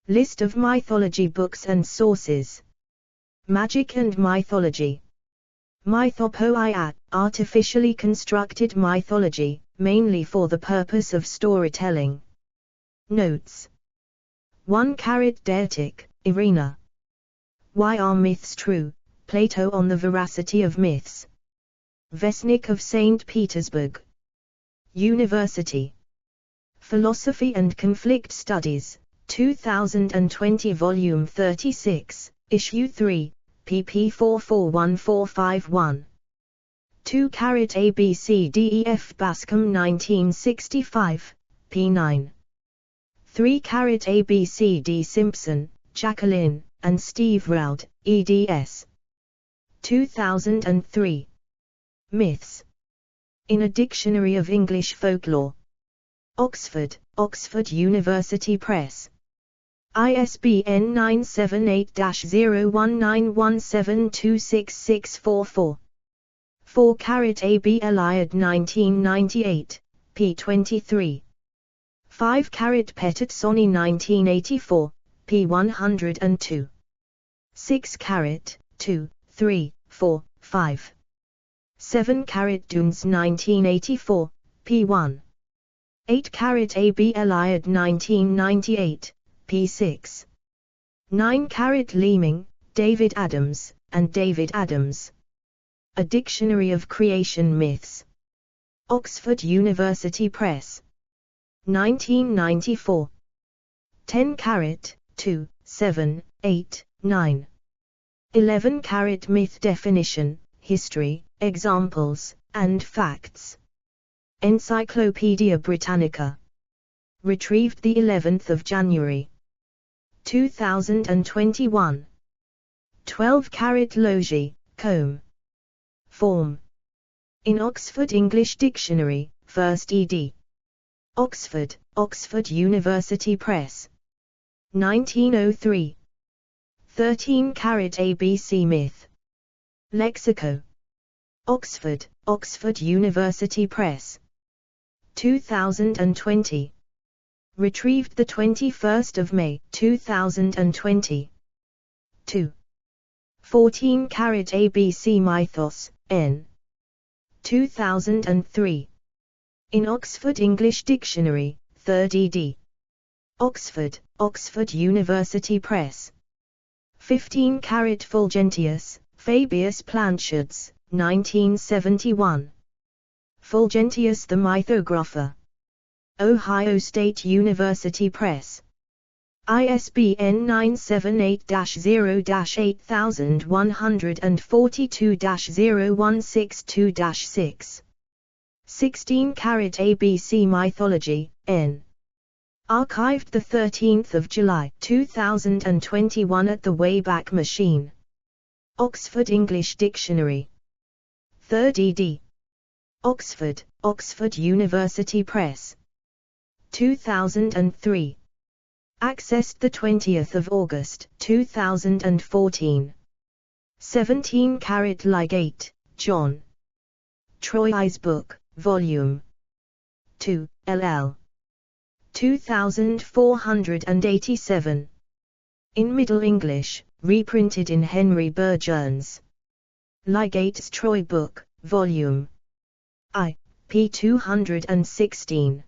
List of mythology books and sources. Magic and mythology. Mythopoeia, artificially constructed mythology, mainly for the purpose of storytelling. Notes. 1. Deictic, Irina. Why are myths true? Plato on the veracity of myths. Vestnik of St. Petersburg University. Philosophy and Conflict Studies, 2020 Volume 36, Issue 3, pp 441451. 2. ABCDEF Bascom 1965, p9. 3. ABCD Simpson, Jacqueline, and Steve Roud, eds. 2003. Myths. In a Dictionary of English Folklore. Oxford, Oxford University Press. ISBN 978-0191726644. 4. AB Eliad 1998, p. 23. 5. Pettit-Sonny 1984, p. 102. 6. 2, 3, 4, 5. 7. Dunes 1984, p. 1. 8. AB Eliad 1998, p. 6. 9. Leeming, David Adams, and David Adams. A Dictionary of Creation Myths. Oxford University Press. 1994. 10. 2, 7, 8, 9. 11. Myth definition, history, examples, and Facts. Encyclopaedia Britannica. Retrieved the 11th of January. 2021. 12-carat logie, comb. Form. In Oxford English Dictionary, 1st ed. Oxford, Oxford University Press. 1903. 13-carat ABC myth. Lexico. Oxford, Oxford University Press. 2020. Retrieved the 21st of May, 2020. 2. 14-carat ABC mythos, N. 2003. In Oxford English Dictionary, 3rd ed. Oxford, Oxford University Press. 15-carat Fulgentius, Fabius Planchard's, 1971. Fulgentius the Mythographer. Ohio State University Press. ISBN 978-0-8142-0162-6. 16-carat ABC Mythology, N. Archived 13 July 2021 at the Wayback Machine. Oxford English Dictionary. 3rd ed. Oxford, Oxford University Press. 2003. Accessed 20 August 2014. 17-carat Ligate, John. Troy's Book, Volume 2, LL. 2487. In Middle English, reprinted in Henry Burgeon's Ligate's Troy Book, Volume I, p. 216.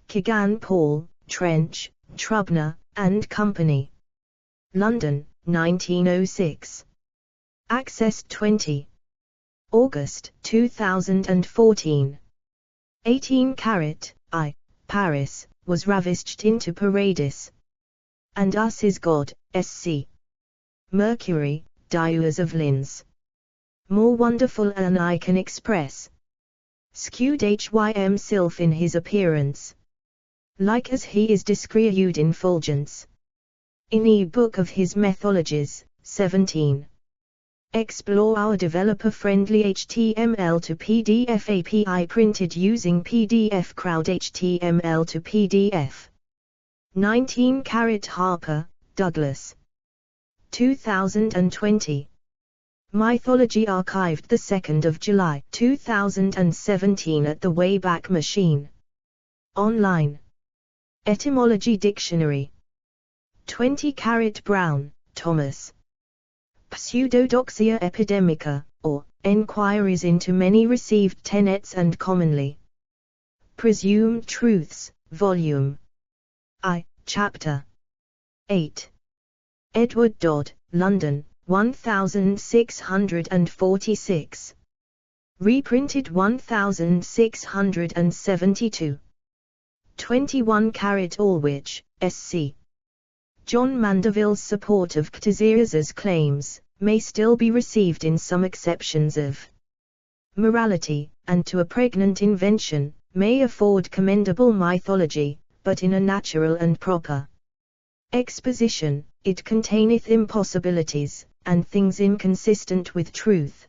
Kegan Paul, Trench, Trubner, and Company. London, 1906. Accessed 20 August 2014. 18-carat, I, Paris, was ravished into Paradis. And Us is God, SC. Mercury, Dias of Linz. More wonderful than I can express. Skewed Hym Sylph in his appearance. Like as he is discreud in fulgence. In e-book of his methodologies, 17. Explore our developer-friendly HTML to PDF API printed using PDF Crowd HTML to PDF. 19-carat Harper, Douglas. 2020. Mythology archived 2 July 2017 at the Wayback Machine. Online. Etymology Dictionary. 20-carat Brown, Thomas. Pseudodoxia epidemica, or, Enquiries into Many Received Tenets and Commonly Presumed Truths, Volume I, Chapter 8. Edward Dodd, London, 1646. Reprinted 1672. 21-carat Allwich, SC. John Mandeville's support of Ctesias's claims may still be received in some exceptions of morality, and to a pregnant invention, may afford commendable mythology, but in a natural and proper exposition, it containeth impossibilities, and things inconsistent with truth.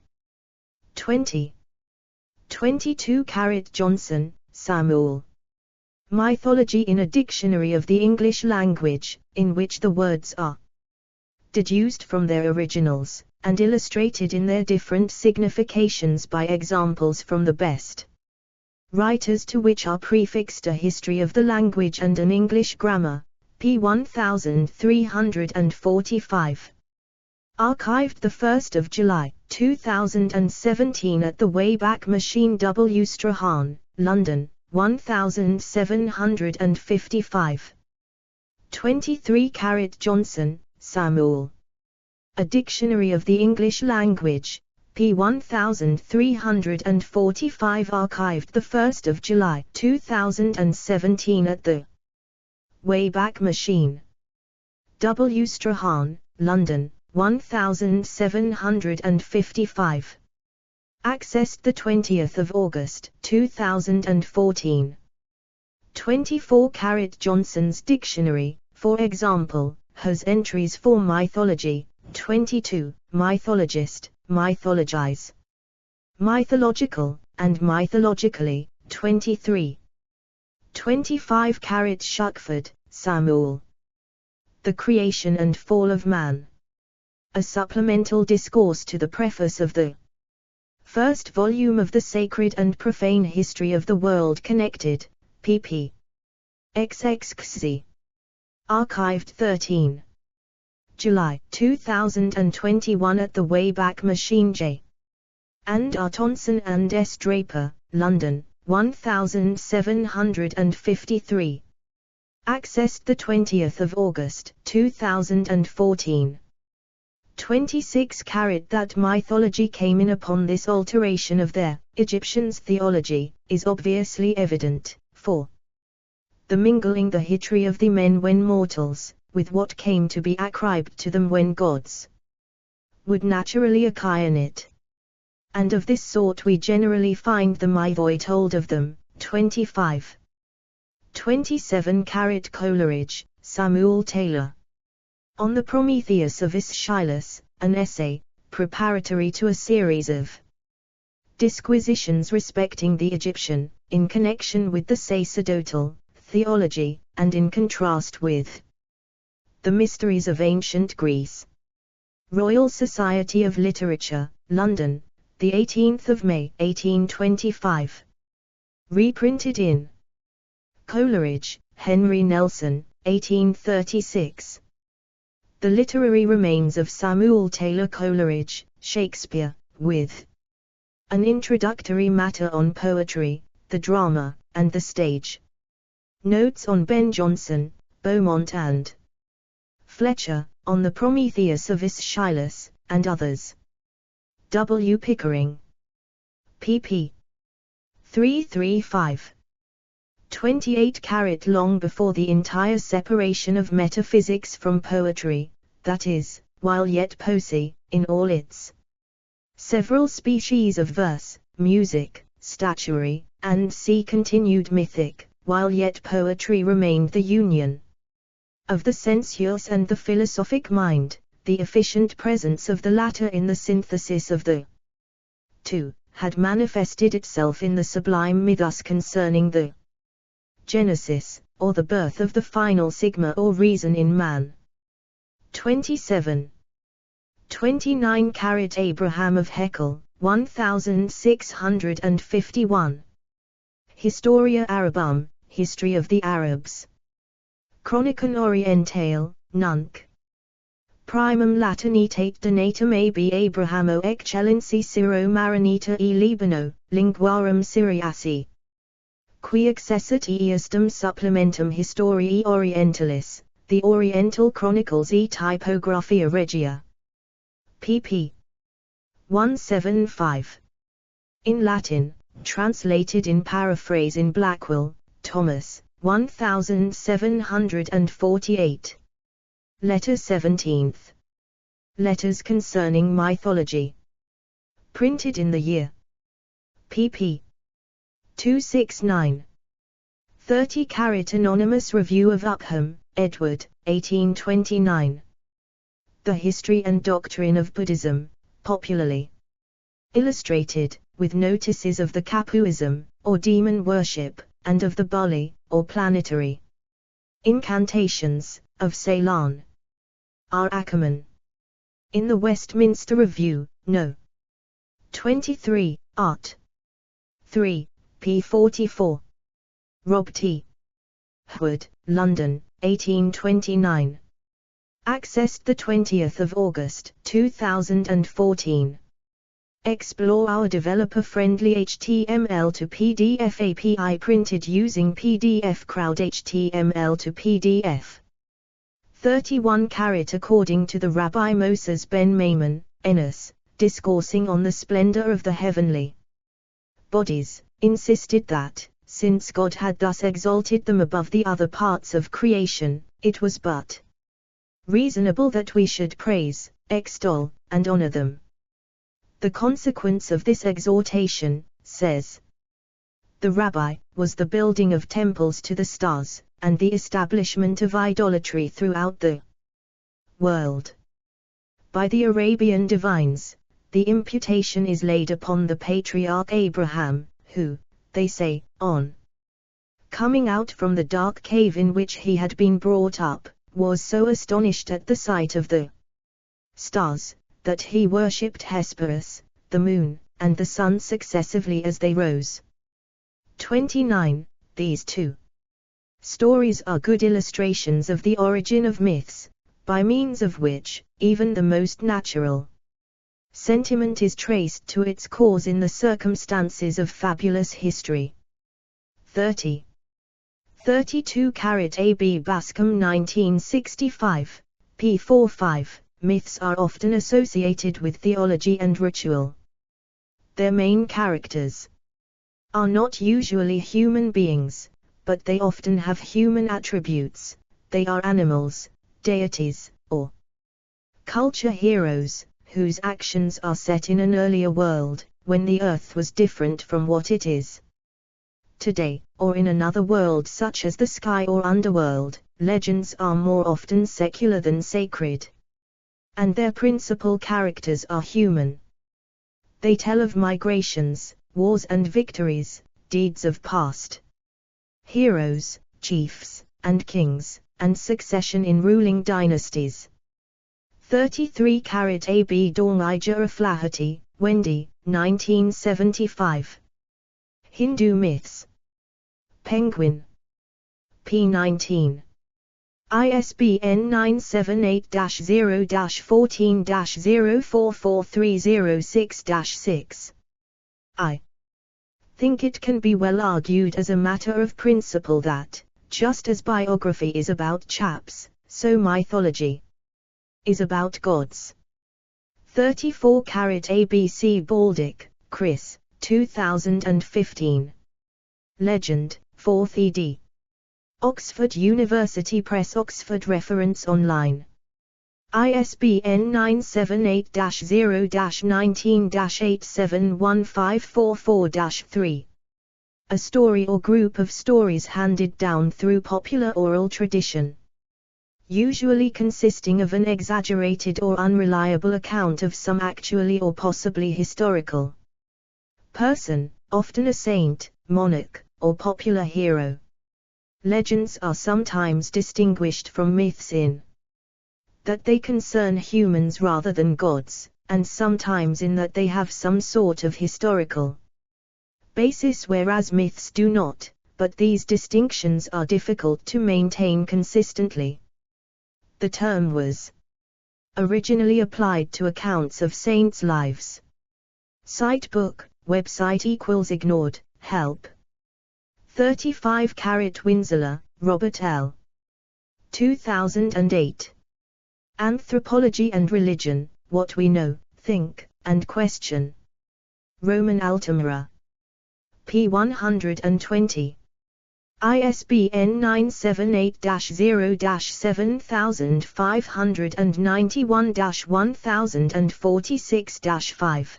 20. 22-carat Johnson, Samuel. Mythology in a Dictionary of the English Language, in which the words are deduced from their originals, and illustrated in their different significations by examples from the best writers, to which are prefixed a history of the language and an English grammar, p. 1345. Archived 1 July 2017 at the Wayback Machine. W. Strahan, London, 1755. 23-carat Johnson, Samuel. A Dictionary of the English Language, p. 1345. Archived 1 July 2017 at the Wayback Machine. W. Strahan, London, 1755. Accessed the 20th of August, 2014. 24 Johnson's Dictionary, for example, has entries for mythology. 22. Mythologist, mythologize. Mythological, and mythologically. 23. 25 Shuckford, Samuel. The Creation and Fall of Man. A supplemental discourse to the preface of the first volume of the Sacred and Profane History of the World Connected, pp. XXXC. Archived 13. July 2021 at the Wayback Machine J. and R. Tonson and S. Draper, London, 1753. Accessed the 20th of August, 2014. 26 That mythology came in upon this alteration of their, Egyptians' theology, is obviously evident, for the mingling the history of the men when mortals, with what came to be ascribed to them when gods, would naturally occur in it. And of this sort we generally find the mythoi told of them. 25. 27 Coleridge, Samuel Taylor. On the Prometheus of Aeschylus, an essay, preparatory to a series of disquisitions respecting the Egyptian, in connection with the sacerdotal theology, and in contrast with the mysteries of ancient Greece. Royal Society of Literature, London, the 18th of May, 1825. Reprinted in Coleridge, Henry Nelson, 1836. The Literary Remains of Samuel Taylor Coleridge, Shakespeare, with an introductory matter on poetry, the drama, and the stage. Notes on Ben Jonson, Beaumont and Fletcher, on the Prometheus of Aeschylus, and others. W. Pickering. pp. 335. 28 Long before the entire separation of metaphysics from poetry, that is, while yet poesy, in all its several species of verse, music, statuary, and continued mythic, while yet poetry remained the union of the sensuous and the philosophic mind, the efficient presence of the latter in the synthesis of the two, had manifested itself in the sublime mythus concerning the genesis, or the birth of the final sigma or reason in man. 27. 29 Abraham of Heckel, 1651. Historia Arabum, History of the Arabs. Chronicon Orientale, Nunc. Primum Latinitate donatum ab Abrahamo excellency Syro Maranita e Libano, linguarum Syriaci. Qui accessit eustem supplementum Historiae Orientalis, the Oriental Chronicles e Typographia Regia. pp. 175. In Latin, translated in paraphrase in Blackwell, Thomas, 1748. Letter 17th. Letters Concerning Mythology. Printed in the year. pp. 269. 30 Anonymous Review of Upham, Edward, 1829. The History and Doctrine of Buddhism, popularly illustrated, with notices of the Capuism, or demon worship, and of the Bali, or planetary incantations, of Ceylon. R. Ackerman. In the Westminster Review, No. 23, Art. 3, p. 44. Rob T. Wood, London, 1829. Accessed the 20th of August, 2014. Explore our developer-friendly HTML to PDF API printed using PDF Crowd HTML to PDF. 31 According to the Rabbi Moses ben Maimon, Enos, discoursing on the splendor of the heavenly bodies, insisted that, since God had thus exalted them above the other parts of creation, it was but reasonable that we should praise, extol, and honor them. The consequence of this exhortation, says the rabbi, was the building of temples to the stars, and the establishment of idolatry throughout the world. By the Arabian divines, the imputation is laid upon the patriarch Abraham, who, they say, on coming out from the dark cave in which he had been brought up, was so astonished at the sight of the stars, that he worshipped Hesperus, the moon, and the sun successively as they rose. 29. These two stories are good illustrations of the origin of myths, by means of which, even the most natural sentiment is traced to its cause in the circumstances of fabulous history. 30. 32 AB Bascom 1965, p. 45. Myths are often associated with theology and ritual. Their main characters are not usually human beings, but they often have human attributes. They are animals, deities, or culture heroes, whose actions are set in an earlier world, when the earth was different from what it is today, or in another world such as the sky or underworld. Legends are more often secular than sacred, and their principal characters are human. They tell of migrations, wars and victories, deeds of past heroes, chiefs, and kings, and succession in ruling dynasties. 33 AB Dornija Aflaherty, Wendy, 1975. Hindu Myths. Penguin. p. 19. ISBN 978-0-14-044306-6. I think it can be well argued as a matter of principle that, just as biography is about chaps, so mythology is about gods. 34 ABC Baldick, Chris, 2015. Legend, 4th ed. Oxford University Press. Oxford Reference Online. ISBN 978-0-19-871544-3. A story or group of stories handed down through popular oral tradition, usually consisting of an exaggerated or unreliable account of some actually or possibly historical person, often a saint, monarch, or popular hero. Legends are sometimes distinguished from myths in that they concern humans rather than gods, and sometimes in that they have some sort of historical basis, whereas myths do not, but these distinctions are difficult to maintain consistently. The term was originally applied to accounts of saints' lives. Cite book, website =ignored, help. 35 Winslow, Robert L. 2008. Anthropology and Religion, What We Know, Think, and Question. Roman Altamira. p. 120. ISBN 978-0-7591-1046-5.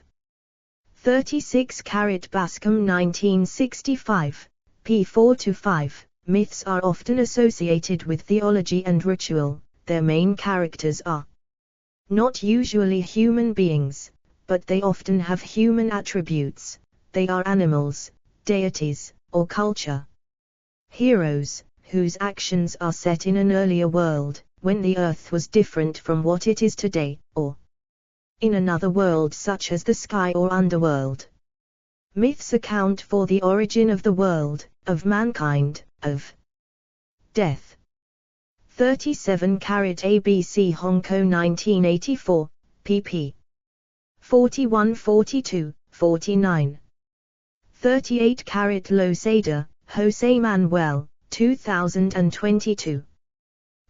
36 Bascom 1965, p. 4-5. Myths are often associated with theology and ritual. Their main characters are not usually human beings, but they often have human attributes. They are animals, deities, or culture heroes, whose actions are set in an earlier world, when the earth was different from what it is today, or in another world such as the sky or underworld. Myths account for the origin of the world, of mankind, of death. 37 ABC Hongko 1984, pp. 41-42, 49. 38 Losada, Jose Manuel, 2022.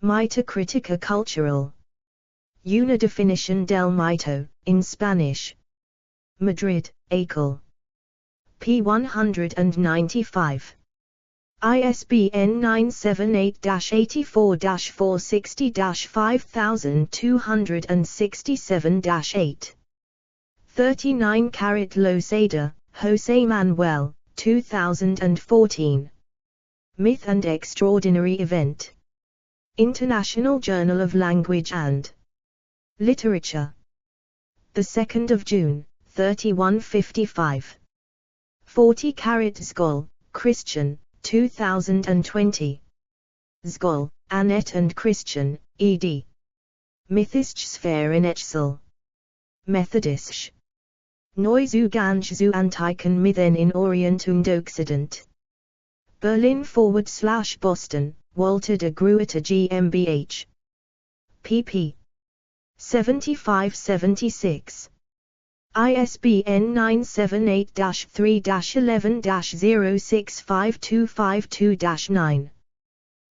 Mito Critica Cultural. Una definición del mito, in Spanish. Madrid, Acal. p. 195. ISBN 978-84-460-5267-8. 39 Losada, Jose Manuel, 2014. Myth and Extraordinary Event. International Journal of Language and Literature. 2nd of June, 3155. 40 Zgol, Christian, 2020. Zgol, Annette and Christian, ed. Mythischsphäre in Etchsel. Methodisch. Neuzu ganz zu antiken Mythen in Orient und Occident. Berlin/Boston, Walter de Gruyter GmbH. pp. 75-76. ISBN 978-3-11-065252-9.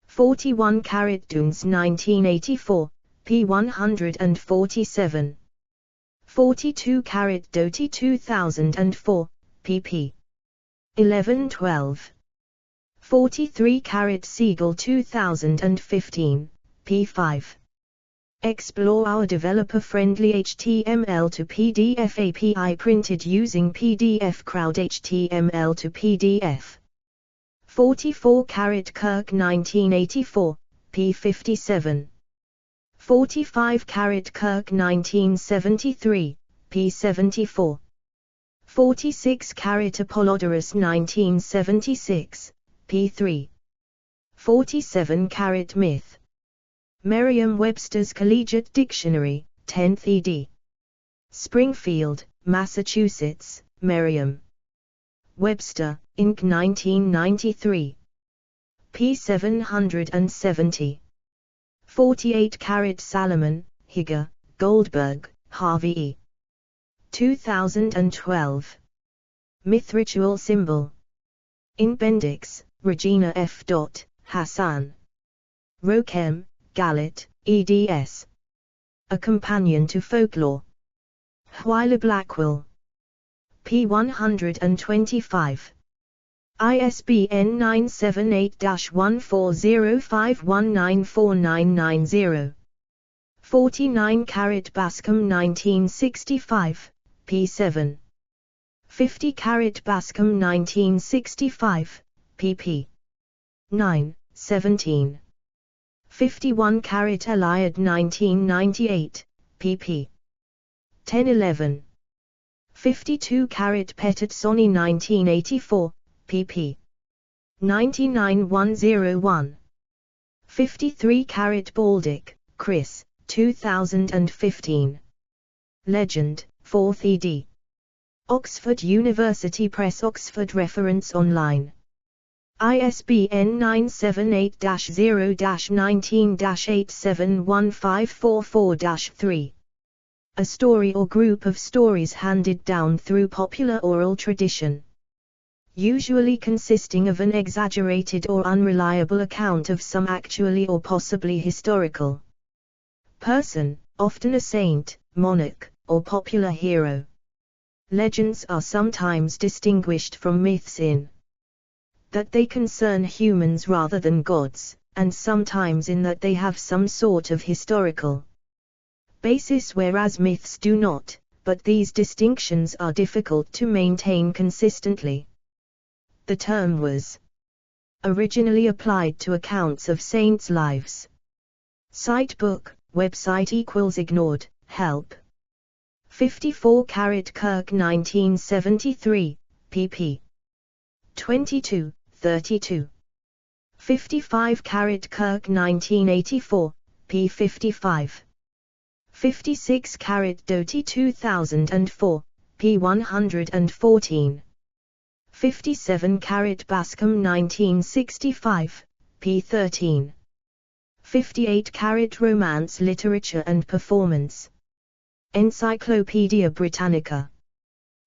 41 Dunes 1984, p. 147. 42 Doty 2004, pp. 11-12. 43 Siegel 2015, p5. Explore our developer-friendly HTML to PDF API printed using PDF Crowd HTML to PDF. 44 Kirk 1984, p57. 45 Kirk 1973, p74. 46 Apollodorus 1976, p3. 47 Myth. Merriam-Webster's Collegiate Dictionary, 10th ed. Springfield, Massachusetts, Merriam-Webster, Inc. 1993. p. 770. 48 Salomon, Higa, Goldberg, Harvey E. 2012. Myth Ritual Symbol. In Bendix, Regina F. Hassan. Rokem, Gallet, eds. A Companion to Folklore. Huyler Blackwell. p. 125. ISBN 978-1405194990. 49 Bascom 1965, p7. 50 Bascom 1965, pp. 9, 17. 51 Eliad 1998, pp. 10-11. 52 Pettit-Sonny 1984, pp. 99-101. 53 Baldick, Chris, 2015. Legend, 4th ed. Oxford University Press. Oxford Reference Online. ISBN 978-0-19-871544-3. A story or group of stories handed down through popular oral tradition, usually consisting of an exaggerated or unreliable account of some actually or possibly historical person, often a saint, monarch, or popular hero. Legends are sometimes distinguished from myths in that they concern humans rather than gods, and sometimes in that they have some sort of historical basis, whereas myths do not, but these distinctions are difficult to maintain consistently. The term was originally applied to accounts of saints' lives. Cite book, website =ignored, help. 54 Kirk 1973, pp. 22, 32. 55 Kirk 1984, p. 55. 56 Doty 2004, p. 114. 57 Bascom 1965, p. 13. 58 Romance Literature and Performance. Encyclopaedia Britannica.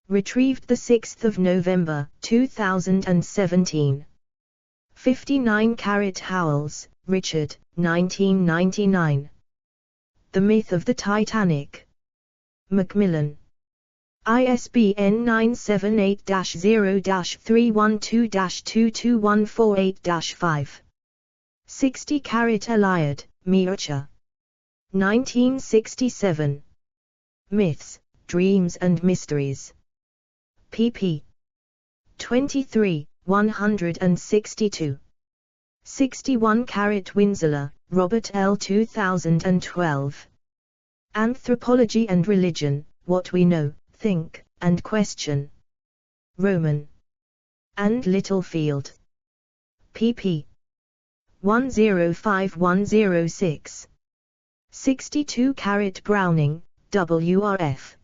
Retrieved 6 November 2017. 59 Howells, Richard, 1999. The Myth of the Titanic. Macmillan. ISBN 978-0-312-22148-5. 60 Eliad, Mircea. 1967. Myths, Dreams and Mysteries. pp. 23, 162. 61 Winseler, Robert L. 2012. Anthropology and Religion, What We Know, Think, and Question. Rowman and Littlefield. pp. 105-106. 62 Browning, W.R.F.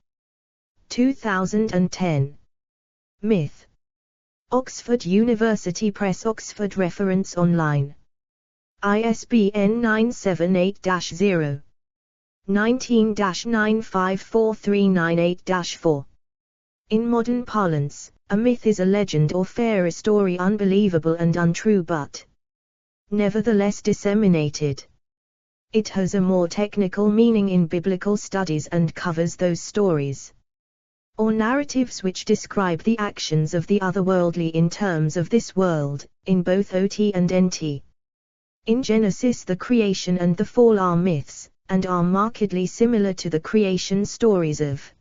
2010. Myth. Oxford University Press. Oxford Reference Online. ISBN 978-0. 19-954398-4. In modern parlance, a myth is a legend or fairy story unbelievable and untrue but nevertheless disseminated. It has a more technical meaning in biblical studies and covers those stories or narratives which describe the actions of the otherworldly in terms of this world, in both OT and NT. In Genesis, the creation and the fall are myths, and are markedly similar to the creation stories of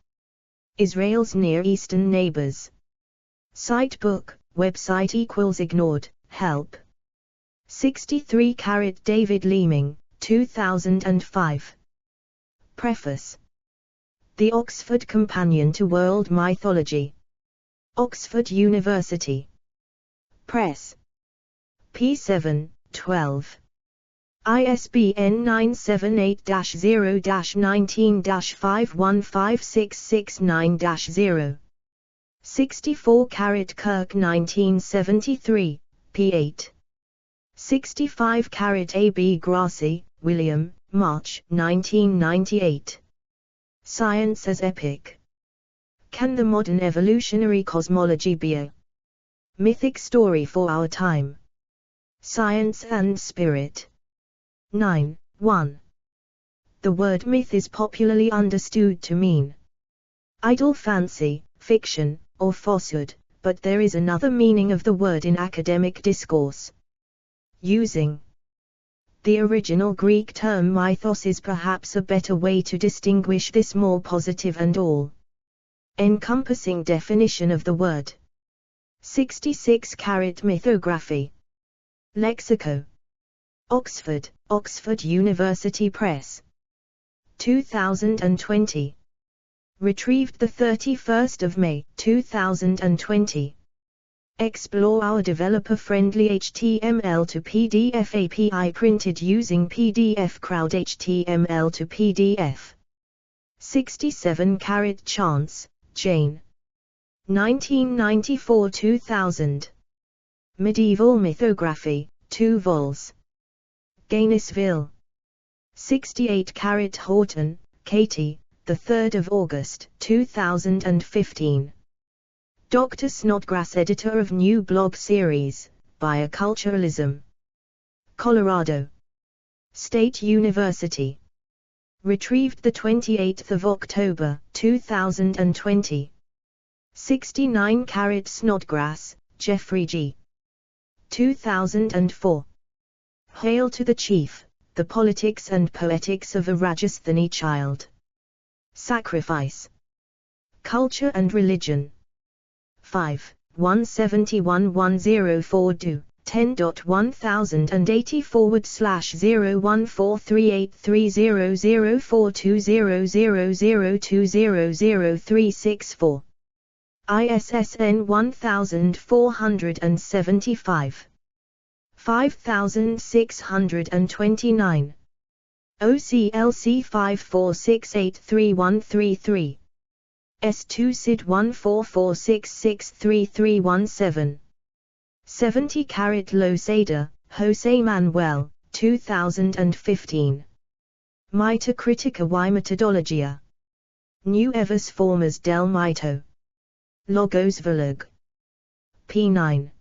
Israel's Near Eastern neighbors. Citebook, website =ignored, help. 63 David Leeming, 2005. Preface. The Oxford Companion to World Mythology. Oxford University Press. p. 12. ISBN 978-0-19-515669-0. 64 Kirk 1973, p. 8. 65 A. B. Grassi, William, March 1998. Science as Epic. Can the modern evolutionary cosmology be a mythic story for our time? Science and Spirit. 9. 1. The word myth is popularly understood to mean idle fancy, fiction, or falsehood, but there is another meaning of the word in academic discourse. Using the original Greek term mythos is perhaps a better way to distinguish this more positive and all-encompassing definition of the word. 66 Mythography. Lexico. Oxford, Oxford University Press. 2020. Retrieved 31 May 2020. Explore our developer-friendly HTML to PDF API printed using PDF Crowd HTML to PDF. 67 Chance, Jane. 1994-2000. Medieval Mythography, 2 vols. Gainesville. 68 Horton, Katie, 3 August 2015. Dr. Snodgrass, editor of new blog series, Bioculturalism. Colorado State University. Retrieved 28 October 2020. 69 Snodgrass, Jeffrey G. 2004. Hail to the Chief, The Politics and Poetics of a Rajasthani Child. Sacrifice. Culture and Religion. 5, 171-104 do, 10.1000843830042000200364. ISSN 1475. 5629. OCLC 54683133. S2 SID 1446633317. 70 Losada, Jose Manuel, 2015. Mitocritica y Metodologia. Nuevas formas del mito. Logos Volug. p9.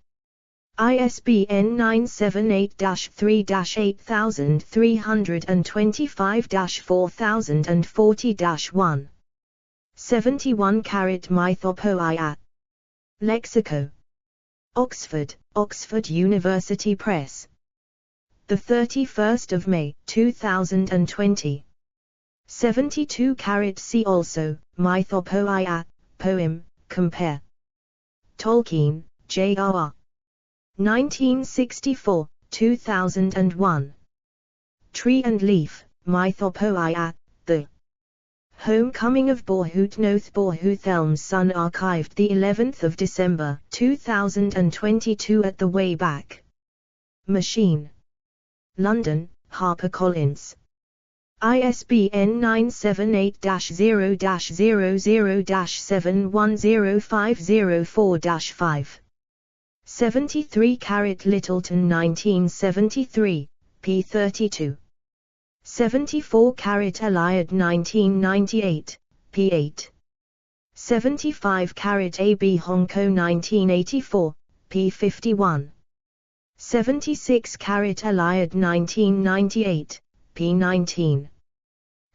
ISBN 978-3-8325-4040-1. 71 Mythopoeia. Lexico. Oxford, Oxford University Press. 31 May 2020. 72 See also, Mythopoeia, poem, compare. Tolkien, J.R.R. 1964, 2001. Tree and Leaf, Mythopoeia, The Homecoming of Borhut Elm's Son, archived the 11th of December, 2022 at the Wayback Machine. London, HarperCollins. ISBN 978-00-7105004-5. 73 Littleton 1973, p. 32. 74 Eliot 1998, p. 8. 75 A.B. Honko 1984, p. 51. 76 Eliot 1998, p. 19.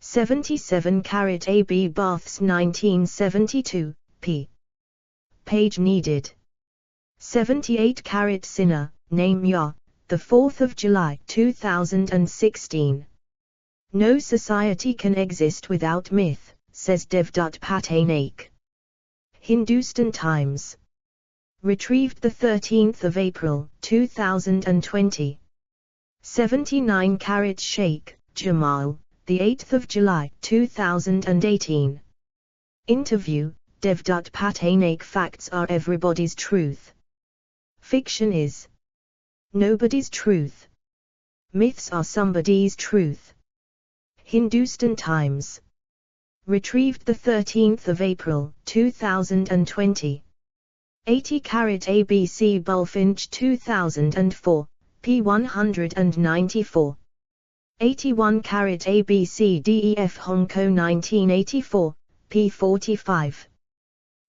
77 A.B. Baths 1972, p. Page needed. 78 Sinner, Name Ya, 4 July 2016. No society can exist without myth, says Devdutt Patnaik. Hindustan Times. Retrieved 13 April 2020. 79 Sheikh, Jamal, 8 July 2018. Interview, Devdutt Patnaik. Facts are everybody's truth. Fiction is nobody's truth. Myths are somebody's truth. Hindustan Times. Retrieved 13 April 2020. 80 ABC Bulfinch 2004, p. 194. 81 ABC DEF Honko 1984, p. 45.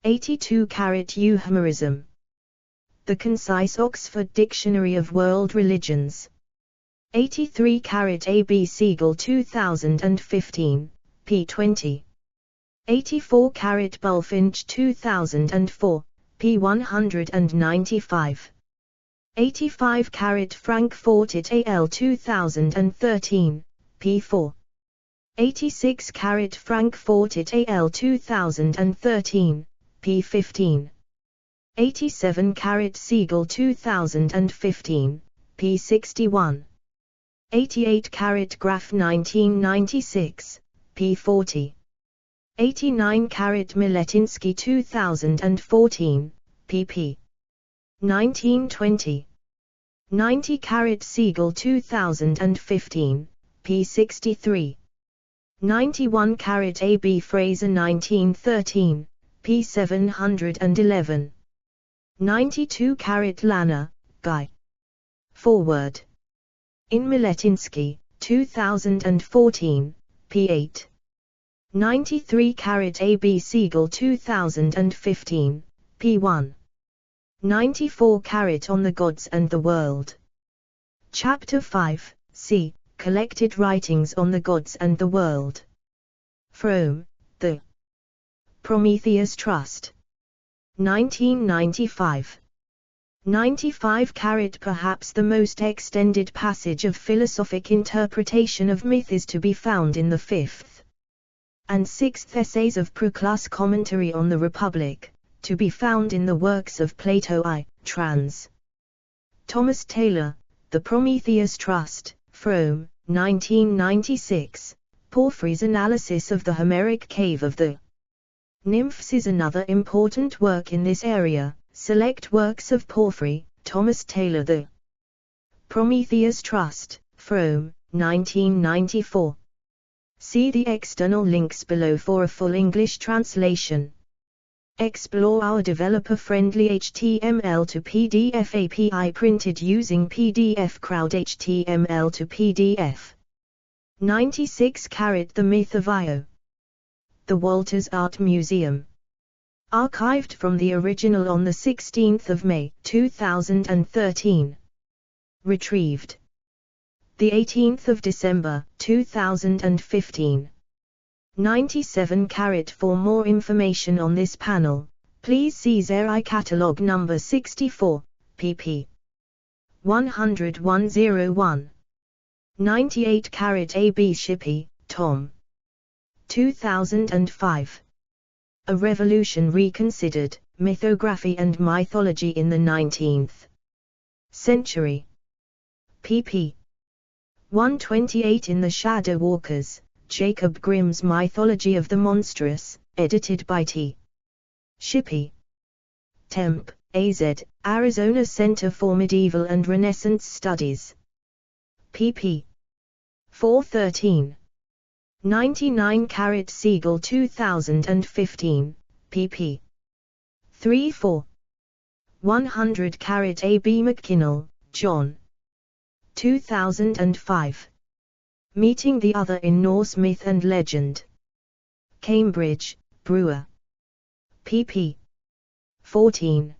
82 Euhemerism. The Concise Oxford Dictionary of World Religions. 83 AB Siegel 2015, p. 20. 84 Bulfinch 2004, p. 195. 85 Frankfurt it al 2013, p. 4. 86 Frankfurt it al 2013, p. 15. 87 Siegel 2015, p. 61. 88 Graf 1996, p. 40. 89 Miletinsky 2014, pp. 1920. 90 Siegel 2015, p. 63. 91 AB Fraser 1913, p. 711. 92 Lana, Guy. Forward. In Miletinsky, 2014, p. 8. 93 AB Siegel 2015, p. 1. 94 On the Gods and the World. Chapter 5, c. Collected Writings on the Gods and the World. From the Prometheus Trust. 1995. 95 Perhaps the most extended passage of philosophic interpretation of myth is to be found in the 5th and 6th essays of Proclus' Commentary on the Republic, to be found in the works of Plato I. Trans. Thomas Taylor, The Prometheus Trust, Frome, 1996. Porphyry's analysis of the Homeric cave of the Nymphs is another important work in this area. Select works of Porphyry, Thomas Taylor. The Prometheus Trust, Frome, 1994. See the external links below for a full English translation. Explore our developer-friendly HTML to PDF API printed using PDF Crowd HTML to PDF. 96 The Myth of Io. The Walters Art Museum. Archived from the original on 16 May 2013. Retrieved 18 December 2015. 97 For more information on this panel, please see Xerai Catalog number 64, pp. 10101. 98 A.B. Shippey, Tom. 2005. A Revolution Reconsidered, Mythography and Mythology in the 19th Century. pp. 128. In the Shadow Walkers, Jacob Grimm's Mythology of the Monstrous, edited by T. Shippey. Temp. AZ, Arizona Center for Medieval and Renaissance Studies. pp. 413. 99 Siegel 2015, pp. 3-4. 100 A. B. McKinnell, John. 2005. Meeting the Other in Norse Myth and Legend. Cambridge, Brewer. pp. 14.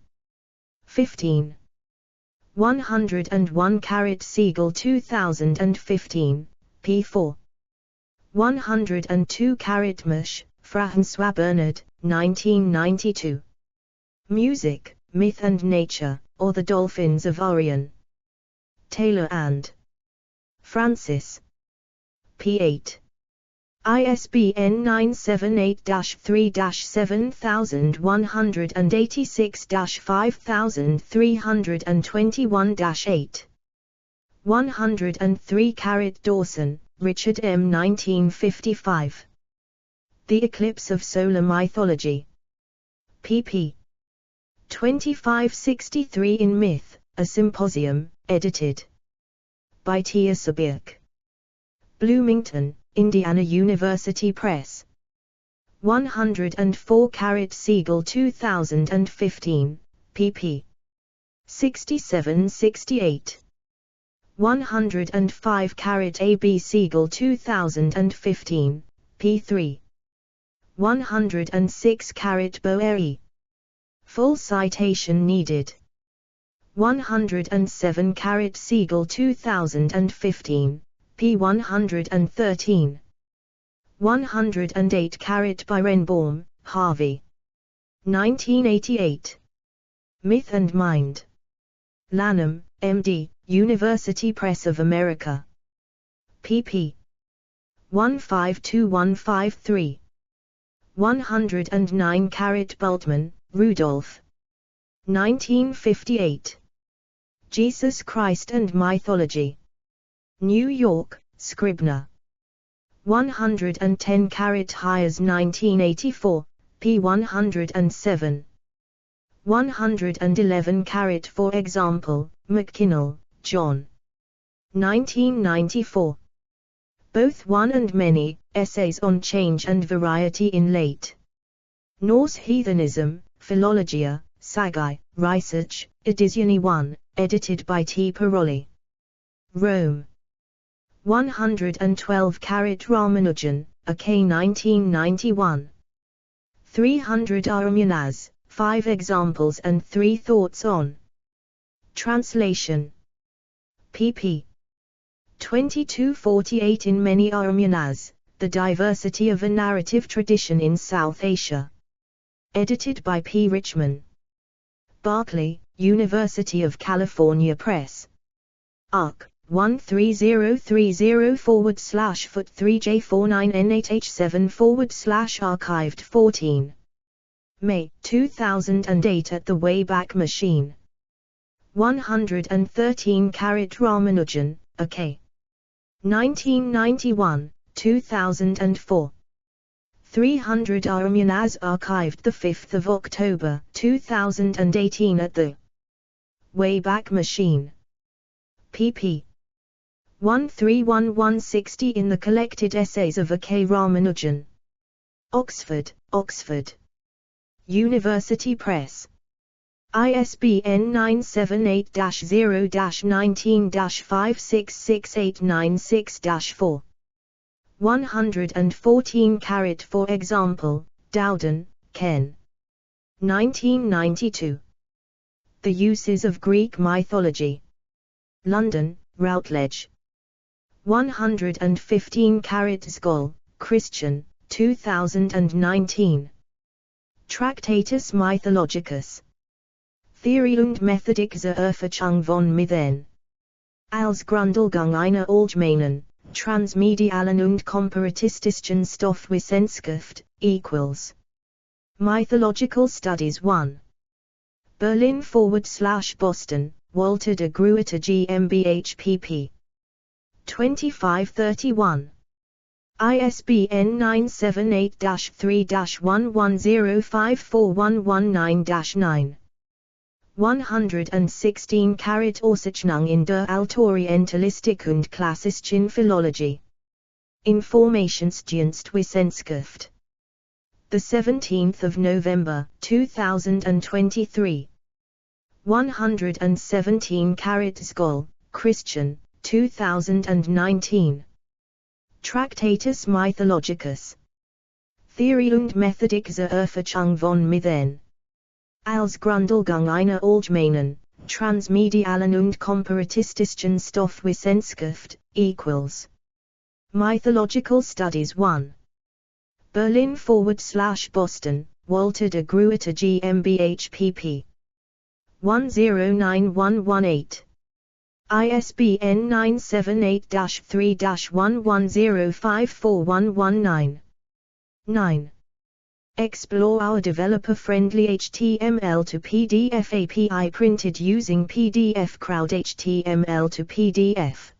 15. 101 Siegel 2015, p. 4. 102 Mush, François Bernard, 1992. Music, Myth and Nature, or the Dolphins of Orion. Taylor and Francis. p. 8. ISBN 978-3-7186-5321-8. 103 Dawson, Richard M. 1955. The Eclipse of Solar Mythology. pp. 2563. In Myth, a Symposium, edited by Tia Sabirk. Bloomington, Indiana University Press. 104 Siegel 2015, pp. 67-68. 105 A. B. Siegel 2015, p. 3. 106 Boeri. Full citation needed. 107 Siegel 2015, p. 113. 108 Birenbaum, Harvey. 1988. Myth and Mind. Lanham, M.D., University Press of America. pp. 152-153. 109 Bultmann, Rudolph. 1958. Jesus Christ and Mythology. New York, Scribner. 110 Hires 1984, p. 107. 111 For example, McKinnell, John. 1994. Both One and Many, Essays on Change and Variety in Late Norse Heathenism, Philologia, Sagai, Research, Edizioni 1, edited by T. Paroli. Rome. 112 Ramanujan, A.K. 1991. 300 Arumunas, 5 Examples and 3 Thoughts on Translation. pp. 22-48. In Many Arumunas, The Diversity of a Narrative Tradition in South Asia. Edited by P. Richman. Berkeley, University of California Press. Arc. 130/foot3J49N8H7/archived 14. May 2008 at the Wayback Machine. 113 Ramanujan, A.K. 1991, 2004. 300 Arumunas archived 5 October 2018 at the Wayback Machine. pp. 131-160. In the Collected Essays of A.K. Ramanujan. Oxford, Oxford. University Press. ISBN 978-0-19-566896-4. 114 For example, Dowden, Ken. 1992. The Uses of Greek Mythology. London, Routledge. 115 Skoll, Christian, 2019. Tractatus Mythologicus. Theorie und Methodik zur Erforschung von Mythen. Als Grundlagen einer allgemeinen, Transmedialen und Komparatistischen Stoffwissenschaft = Mythological Studies 1. Berlin/Boston, Walter de Gruyter GmbH pp. 2531. ISBN 978-3-11054119-9. 116 Auszeichnung in der Autorientalistik und klassischen Philologie. Informationsdienstwissenschaft. The 17th of November, 2023. 117 Scholl, Christian, 2019. Tractatus Mythologicus. Theorie und Methodik zur Erforschung von Mythen. Als Grundlegung einer allgemeinen, transmedialen und komparatistischen Stoffwissenschaft = Mythological Studies 1. Berlin/Boston, Walter de Gruyter GmbH pp. 109118. ISBN 978-3-11054119. 9. Explore our developer-friendly HTML to PDF API printed using PDF Crowd HTML to PDF.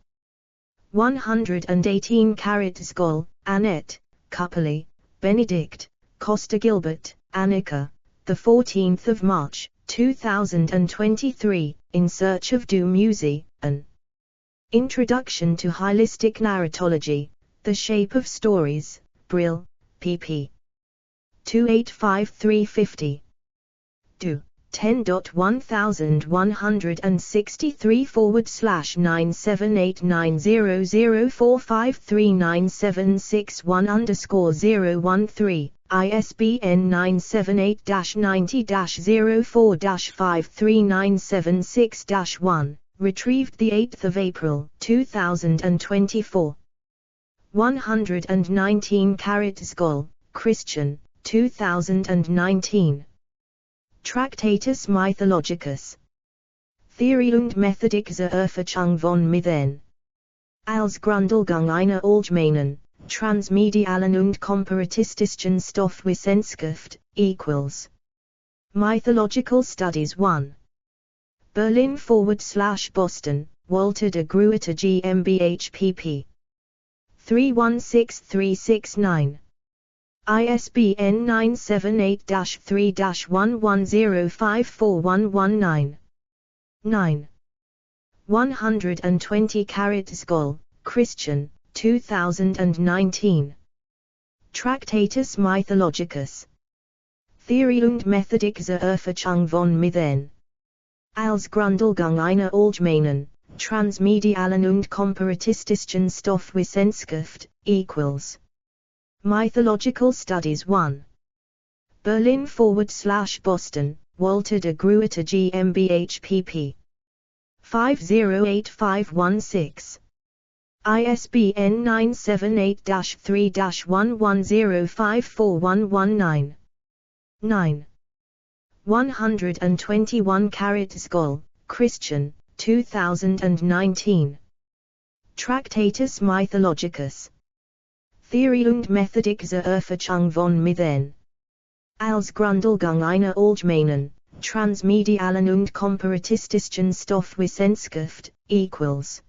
118 Scholl, Annette, Copley, Benedict, Costa Gilbert, Annika, 14 March, 2023, In Search of Du Musée, an Introduction to Holistic Narratology, The Shape of Stories, Brill, pp. 285350. Do. 10.1011690045397661_013, ISBN 978-90-04-53976-1, retrieved 8 April 2024. 119 Scholl, Christian, 2019. Tractatus Mythologicus. Theorie und Methodik zur Erforschung von Mythen. Als Grundlegung einer allgemeinen, transmedialen und komparatistischen Stoffwissenschaft = Mythological Studies 1. Berlin/Boston, Walter de Gruyter GmbH pp. 316369. ISBN 978-3-11054119. 9. 120 Scholl, Christian, 2019. Tractatus Mythologicus. Theorie und Methodik zur Erforschung von Mythen. Als Grundlegung einer allgemeinen, transmedialen und komparatistischen Stoffwissenschaft = Mythological Studies 1. Berlin/Boston, Walter de Gruyter GmbH pp. 508516. ISBN 978-3-11054119. 9. 121 Scholl, Christian, 2019. Tractatus Mythologicus. Theorie und Methodik zur Erforschung von Mythen. Als Grundlegung einer allgemeinen, transmedialen und komparatistischen Stoffwissenschaft =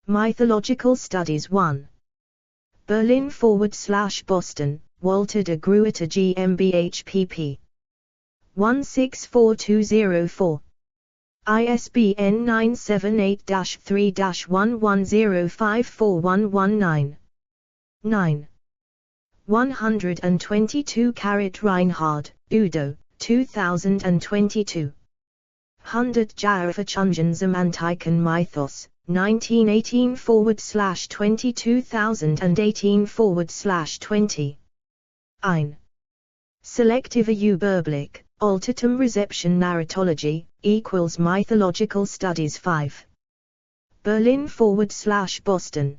Mythological Studies 1. Berlin/Boston, Walter de Gruyter GmbH pp. 164204. ISBN 978-3-11054119. 9. 122 Reinhard, Udo, 2022. 100 Jahre Verchungen zum Antiken Mythos, 1918-22018-20. 1. Selective Überblick, Altertum Reception Narratology, = Mythological Studies 5. Berlin/Boston.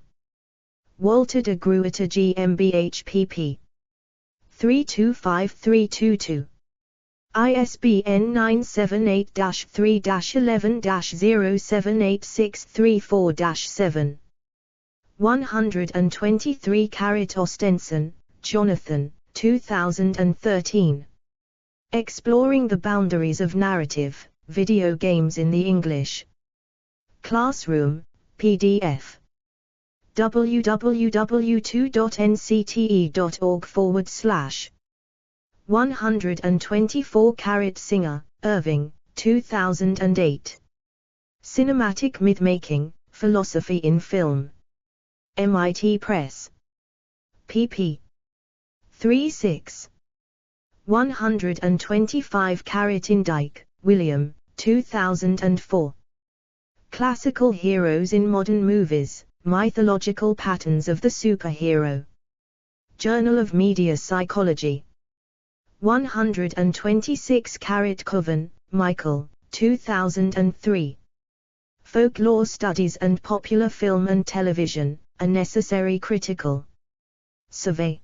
Walter de Gruyter GmbH pp. 325322. ISBN 978-3-11-078634-7. 123 Ostenson, Jonathan, 2013. Exploring the Boundaries of Narrative, Video Games in the English Classroom, PDF. www.ncte.org/. 124 Singer, Irving, 2008. Cinematic Mythmaking, Philosophy in Film. MIT Press. pp. 3-6. 125 Indike, William, 2004. Classical Heroes in Modern Movies, Mythological Patterns of the Superhero. Journal of Media Psychology. 126 Coven, Michael, 2003. Folklore Studies and Popular Film and Television, A Necessary Critical Survey.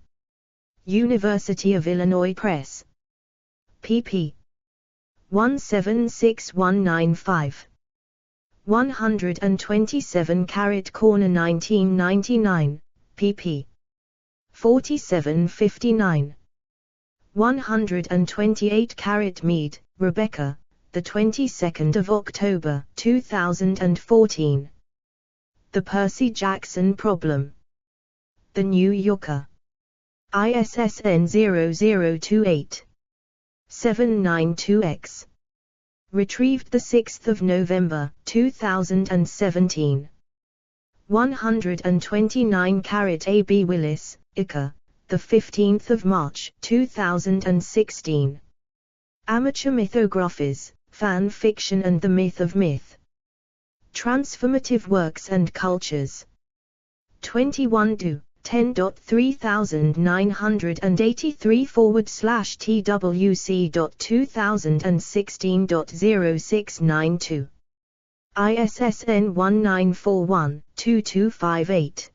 University of Illinois Press. pp. 176195. 127 Corner 1999, pp. 4759. 128 Mead, Rebecca, the 22nd of October, 2014. The Percy Jackson Problem. The New Yorker. ISSN 0028-792X. Retrieved 6 November, 2017. 129 A.B. Willis, Ika, 15 March, 2016. Amateur Mythographies, Fan Fiction and the Myth of Myth. Transformative Works and Cultures. 21 do. 10.3980.twc.2016.0692. ISSN 1941-2258.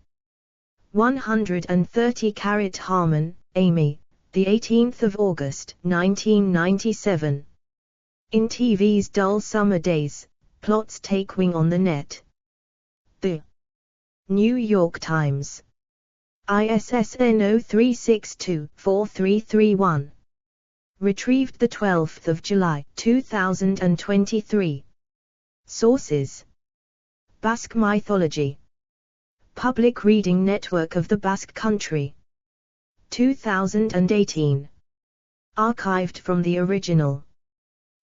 130 Harmon, Amy, the 18th of August, 1997. In TV's dull summer days, plots take wing on the net. The New York Times. ISSN 0362-4331. Retrieved 12 July, 2023. Sources: Basque Mythology. Public Reading Network of the Basque Country. 2018. Archived from the original.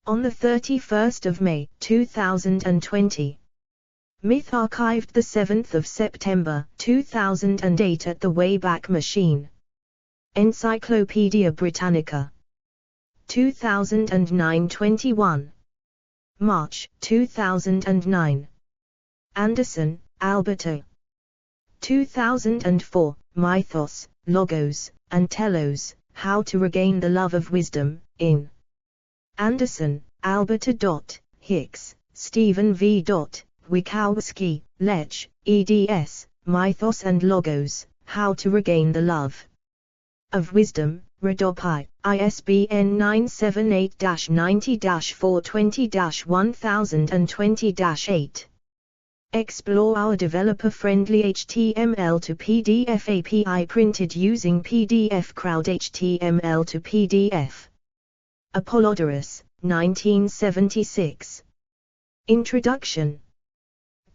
On 31 May, 2020. Myth archived 7 September, 2008 at the Wayback Machine. Encyclopaedia Britannica. 2009 21. March, 2009. Anderson, Alberto. 2004, Mythos, Logos, and Telos, How to Regain the Love of Wisdom, in Anderson, Alberto. Hicks, Stephen V. Wikowski, Lech, eds, Mythos and Logos, How to Regain the Love of Wisdom, Redopi, ISBN 978-90-420-1020-8. Explore our developer-friendly HTML to PDF API printed using PDF Crowd HTML to PDF. Apollodorus, 1976. Introduction.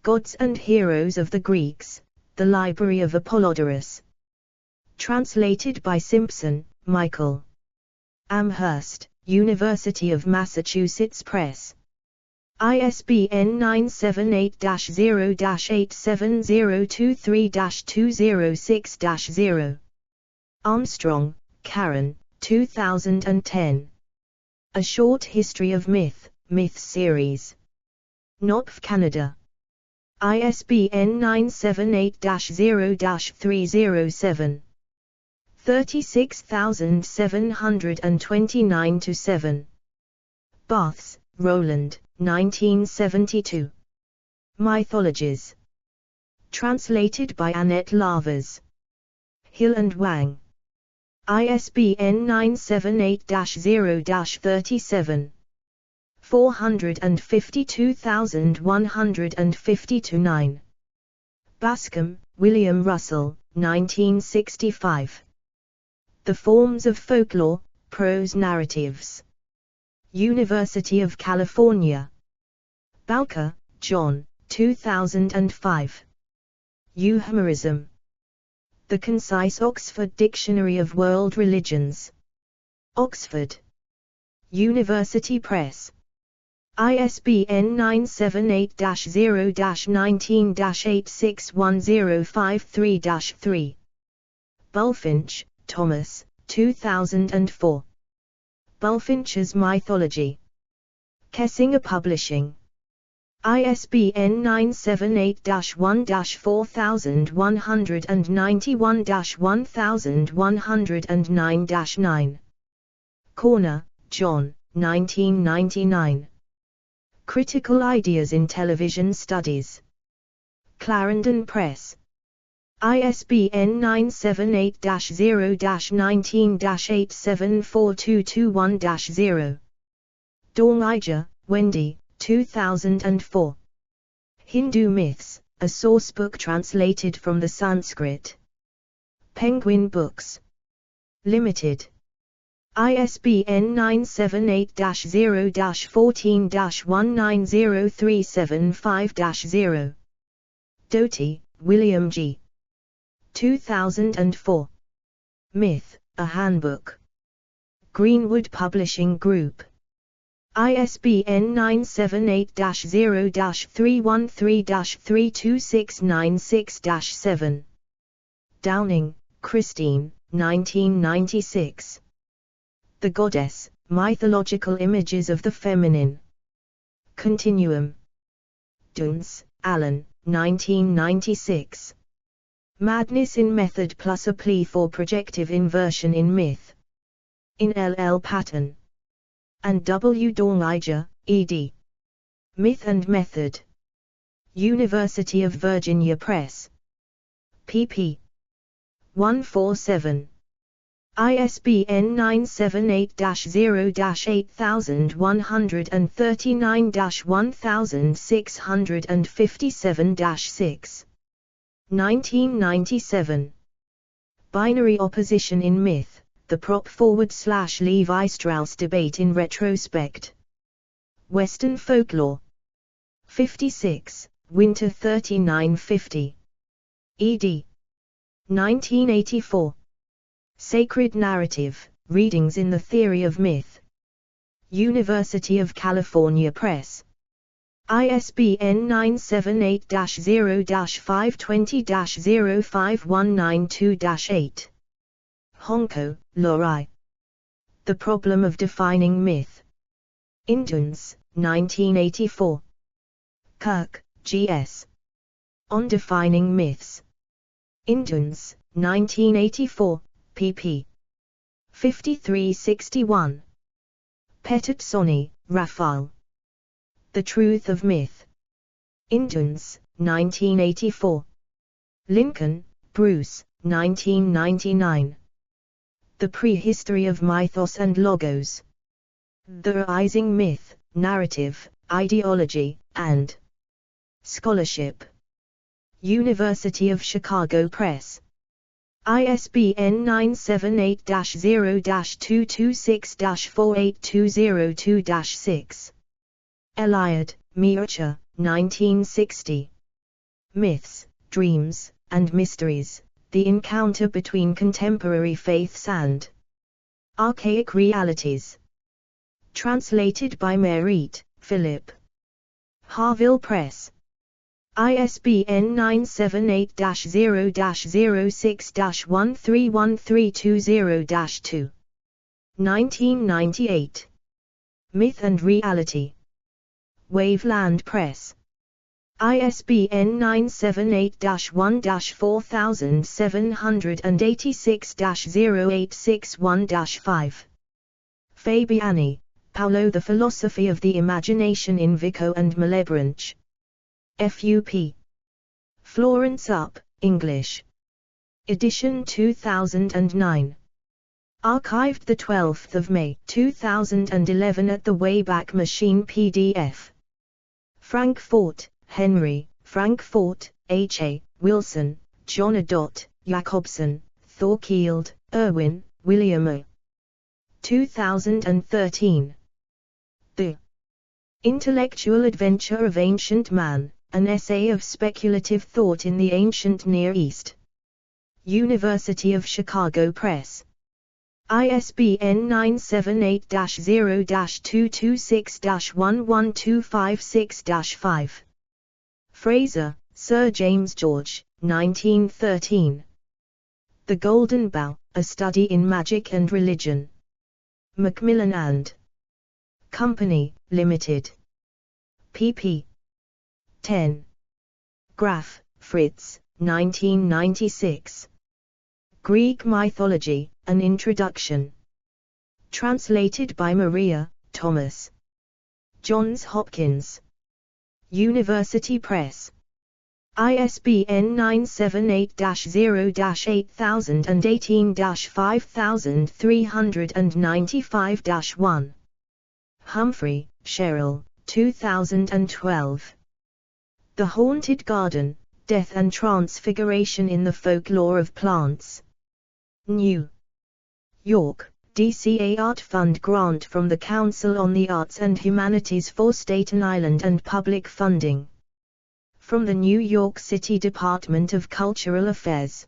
Gods and Heroes of the Greeks, The Library of Apollodorus. Translated by Simpson, Michael. Amherst, University of Massachusetts Press. ISBN 978-0-87023-206-0. Armstrong, Karen, 2010. A Short History of Myth, Myth Series. Knopf, Canada. ISBN 978-0-307. 36729-7. Baths, Roland, 1972. Mythologies. Translated by Annette Lavers. Hill and Wang. ISBN 978-0-37. 452152-9. Bascom, William Russell, 1965. The Forms of Folklore, Prose Narratives. University of California. Balker, John, 2005. Euhemerism. The Concise Oxford Dictionary of World Religions. Oxford University Press. ISBN 978-0-19-861053-3. Bulfinch, Thomas, 2004. Bulfinch's Mythology. Kessinger Publishing. ISBN 978-1-4191-1109-9. Corner, John, 1999. Critical Ideas in Television Studies. Clarendon Press. ISBN 978-0-19-874221-0. Dorniger, Wendy, 2004. Hindu Myths, a sourcebook translated from the Sanskrit. Penguin Books. Limited. ISBN 978-0-14-190375-0. Doty, William G. 2004. Myth, a Handbook. Greenwood Publishing Group. ISBN 978-0-313-32696-7. Downing, Christine, 1996. The Goddess, Mythological Images of the Feminine. Continuum. Duns, Alan, 1996. Madness in Method plus a Plea for Projective Inversion in Myth. In L. L. Patton. And W. Dorniger, ed. Myth and Method. University of Virginia Press. pp. 147. ISBN 978-0-8139-1657-6. 1997. Binary Opposition in Myth, the Prop/Levi-Strauss Debate in Retrospect. Western Folklore. 56, Winter 3950. ed. 1984. Sacred Narrative, Readings in the Theory of Myth. University of California Press. ISBN 978-0-520-05192-8. Honko, Laurie. The Problem of Defining Myth. Induns, 1984. Kirk, G.S. On Defining Myths. Induns, 1984, pp. 53-61. Pettit-Sonny, Raphael. The Truth of Myth. Induns, 1984. Lincoln, Bruce, 1999. The Prehistory of Mythos and Logos. The Rising Myth, Narrative, Ideology, and Scholarship. University of Chicago Press. ISBN 978-0-226-48202-6. Eliot, Mircea, 1960. Myths, Dreams, and Mysteries, the Encounter Between Contemporary Faiths and Archaic Realities. Translated by Merritt, Philip. Harville Press. ISBN 978-0-06-131320-2. 1998. Myth and Reality. Waveland Press. ISBN 978-1-4786-0861-5. Fabiani, Paolo. The Philosophy of the Imagination in Vico and Malebranche. FUP. Florence Up, English. Edition 2009. Archived 12 May 2011 at the Wayback Machine PDF. Frankfurt, Henry, Frankfurt, H.A., Wilson, John A. Jacobson, Thorkield, Irwin, William A. 2013. The Intellectual Adventure of Ancient Man, an essay of speculative thought in the ancient Near East. University of Chicago Press. ISBN 978-0-226-11256-5. Fraser, Sir James George, 1913. The Golden Bough, A Study in Magic and Religion. Macmillan and Company, Limited. pp. 10. Graf, Fritz, 1996. Greek Mythology, An Introduction. Translated by Maria, Thomas. Johns Hopkins University Press. ISBN 978-0-8018-5395-1. Humphrey, Cheryl, 2012. The Haunted Garden, Death and Transfiguration in the Folklore of Plants. New York, DCA Art Fund grant from the Council on the Arts and Humanities for Staten Island and public funding. From the New York City Department of Cultural Affairs.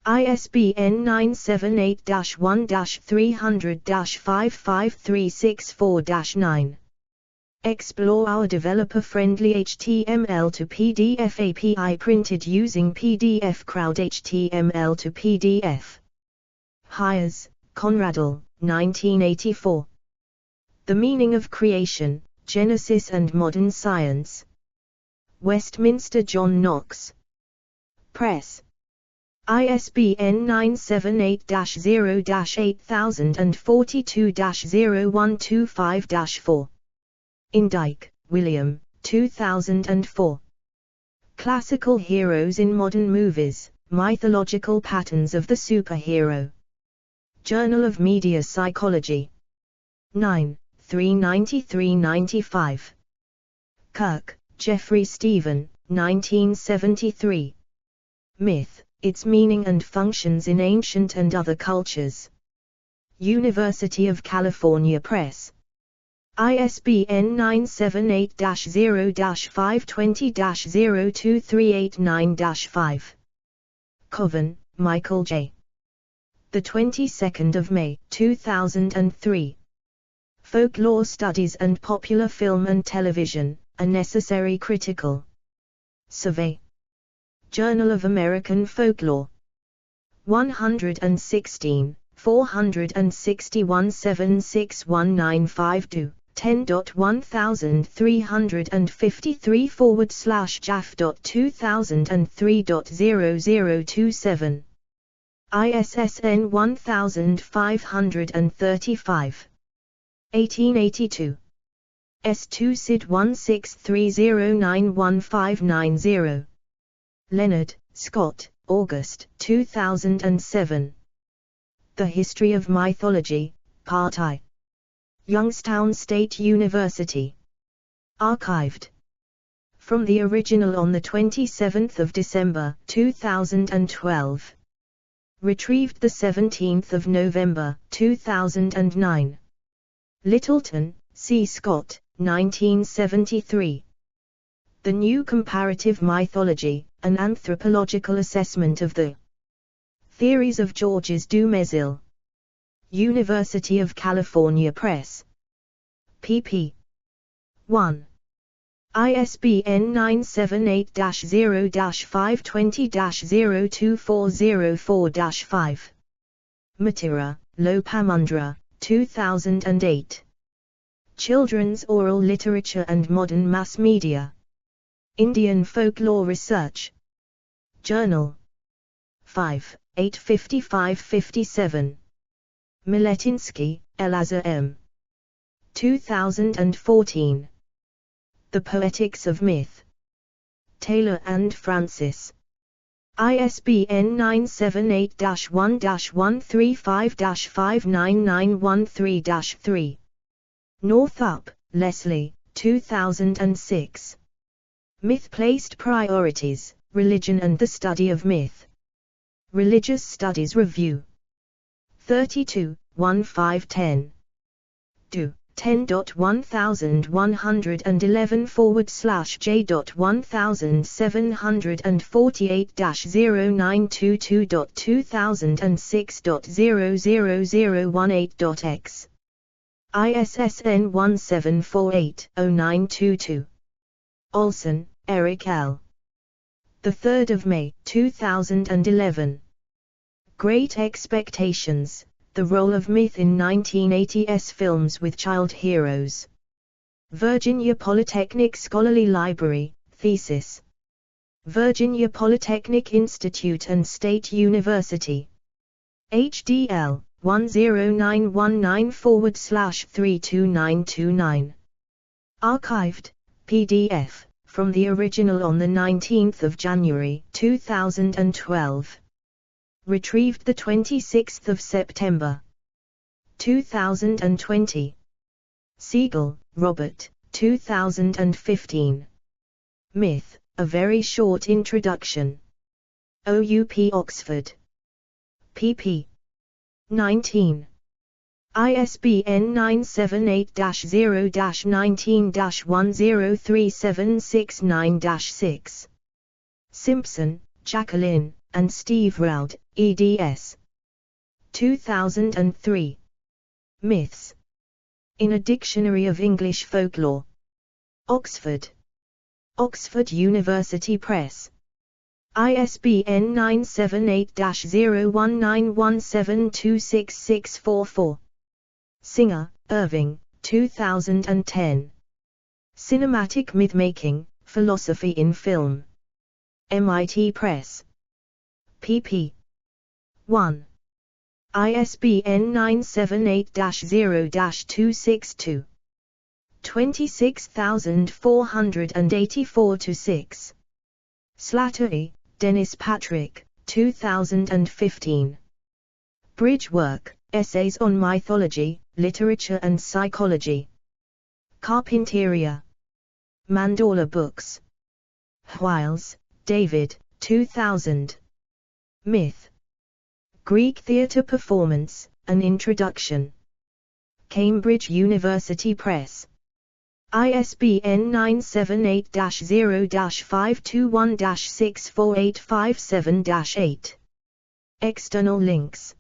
ISBN 978-1-300-55364-9. Explore our developer-friendly HTML to PDF API printed using PDF Crowd HTML to PDF. Hires, Conradall, 1984. The Meaning of Creation, Genesis and Modern Science. Westminster John Knox Press. ISBN 978-0-8042-0125-4. Indike, William, 2004. Classical Heroes in Modern Movies, Mythological Patterns of the Superhero. Journal of Media Psychology. 9, 393-95. Kirk, Jeffrey Stephen, 1973. Myth, Its Meaning and Functions in Ancient and Other Cultures. University of California Press. ISBN 978-0-520-02389-5. Coven, Michael J. The 22nd of May, 2003. Folklore Studies and Popular Film and Television, A Necessary Critical Survey. Journal of American Folklore. 116, 461 76195 10.1353/JAF.2003.0027. ISSN 1535. 1882. S2 SID 1630915990. Leonard, Scott, August 2007. The History of Mythology, Part I. Youngstown State University. Archived. From the original on 27 December 2012. Retrieved 17 November 2009. Littleton, C. Scott, 1973. The New Comparative Mythology, an Anthropological Assessment of the Theories of Georges Dumézil. University of California Press. pp. 1. ISBN 978-0-520-02404-5. Matira, Lopamundra, 2008. Children's Oral Literature and Modern Mass Media. Indian Folklore Research. Journal. 5, 855-57. Miletinsky, Elazar M. 2014. The Poetics of Myth. Taylor and Francis. ISBN 978-1-135-59913-3. Northup, Leslie, 2006. Myth-Placed Priorities, Religion and the Study of Myth. Religious Studies Review. 32, 1510. Do. 10.1748-J.1748-0922.2006.00018.x. ISSN 1748-0922. Olson, Eric L. 3 May 2011. Great Expectations, The Role of Myth in 1980s Films with Child Heroes. Virginia Polytechnic Scholarly Library, Thesis. Virginia Polytechnic Institute and State University. HDL 10919/32929. Archived, PDF, from the original on 19 January 2012. Retrieved 26 September 2020. Siegel, Robert, 2015. Myth, A Very Short Introduction. OUP Oxford. pp. 19. ISBN 978-0-19-103769-6. Simpson, Jacqueline, and Steve Roud, eds. 2003. Myths. In a Dictionary of English Folklore. Oxford. Oxford University Press. ISBN 978-0191726644. Singer, Irving, 2010. Cinematic Mythmaking, Philosophy in Film. MIT Press. pp. 1. ISBN 978-0-262. 26484-6. Slattery, Dennis Patrick, 2015. Bridgework, Essays on Mythology, Literature and Psychology. Carpinteria. Mandorla Books. Hwiles, David, 2000. Myth. Greek Theatre Performance, An Introduction. Cambridge University Press. ISBN 978-0-521-64857-8. External links.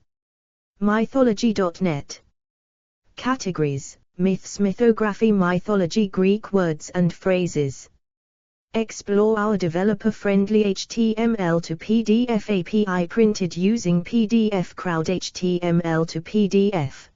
Mythology.net. Categories: Myths, Mythography, Mythology, Greek words and phrases. Explore our developer-friendly HTML to PDF API printed using PDF Crowd HTML to PDF.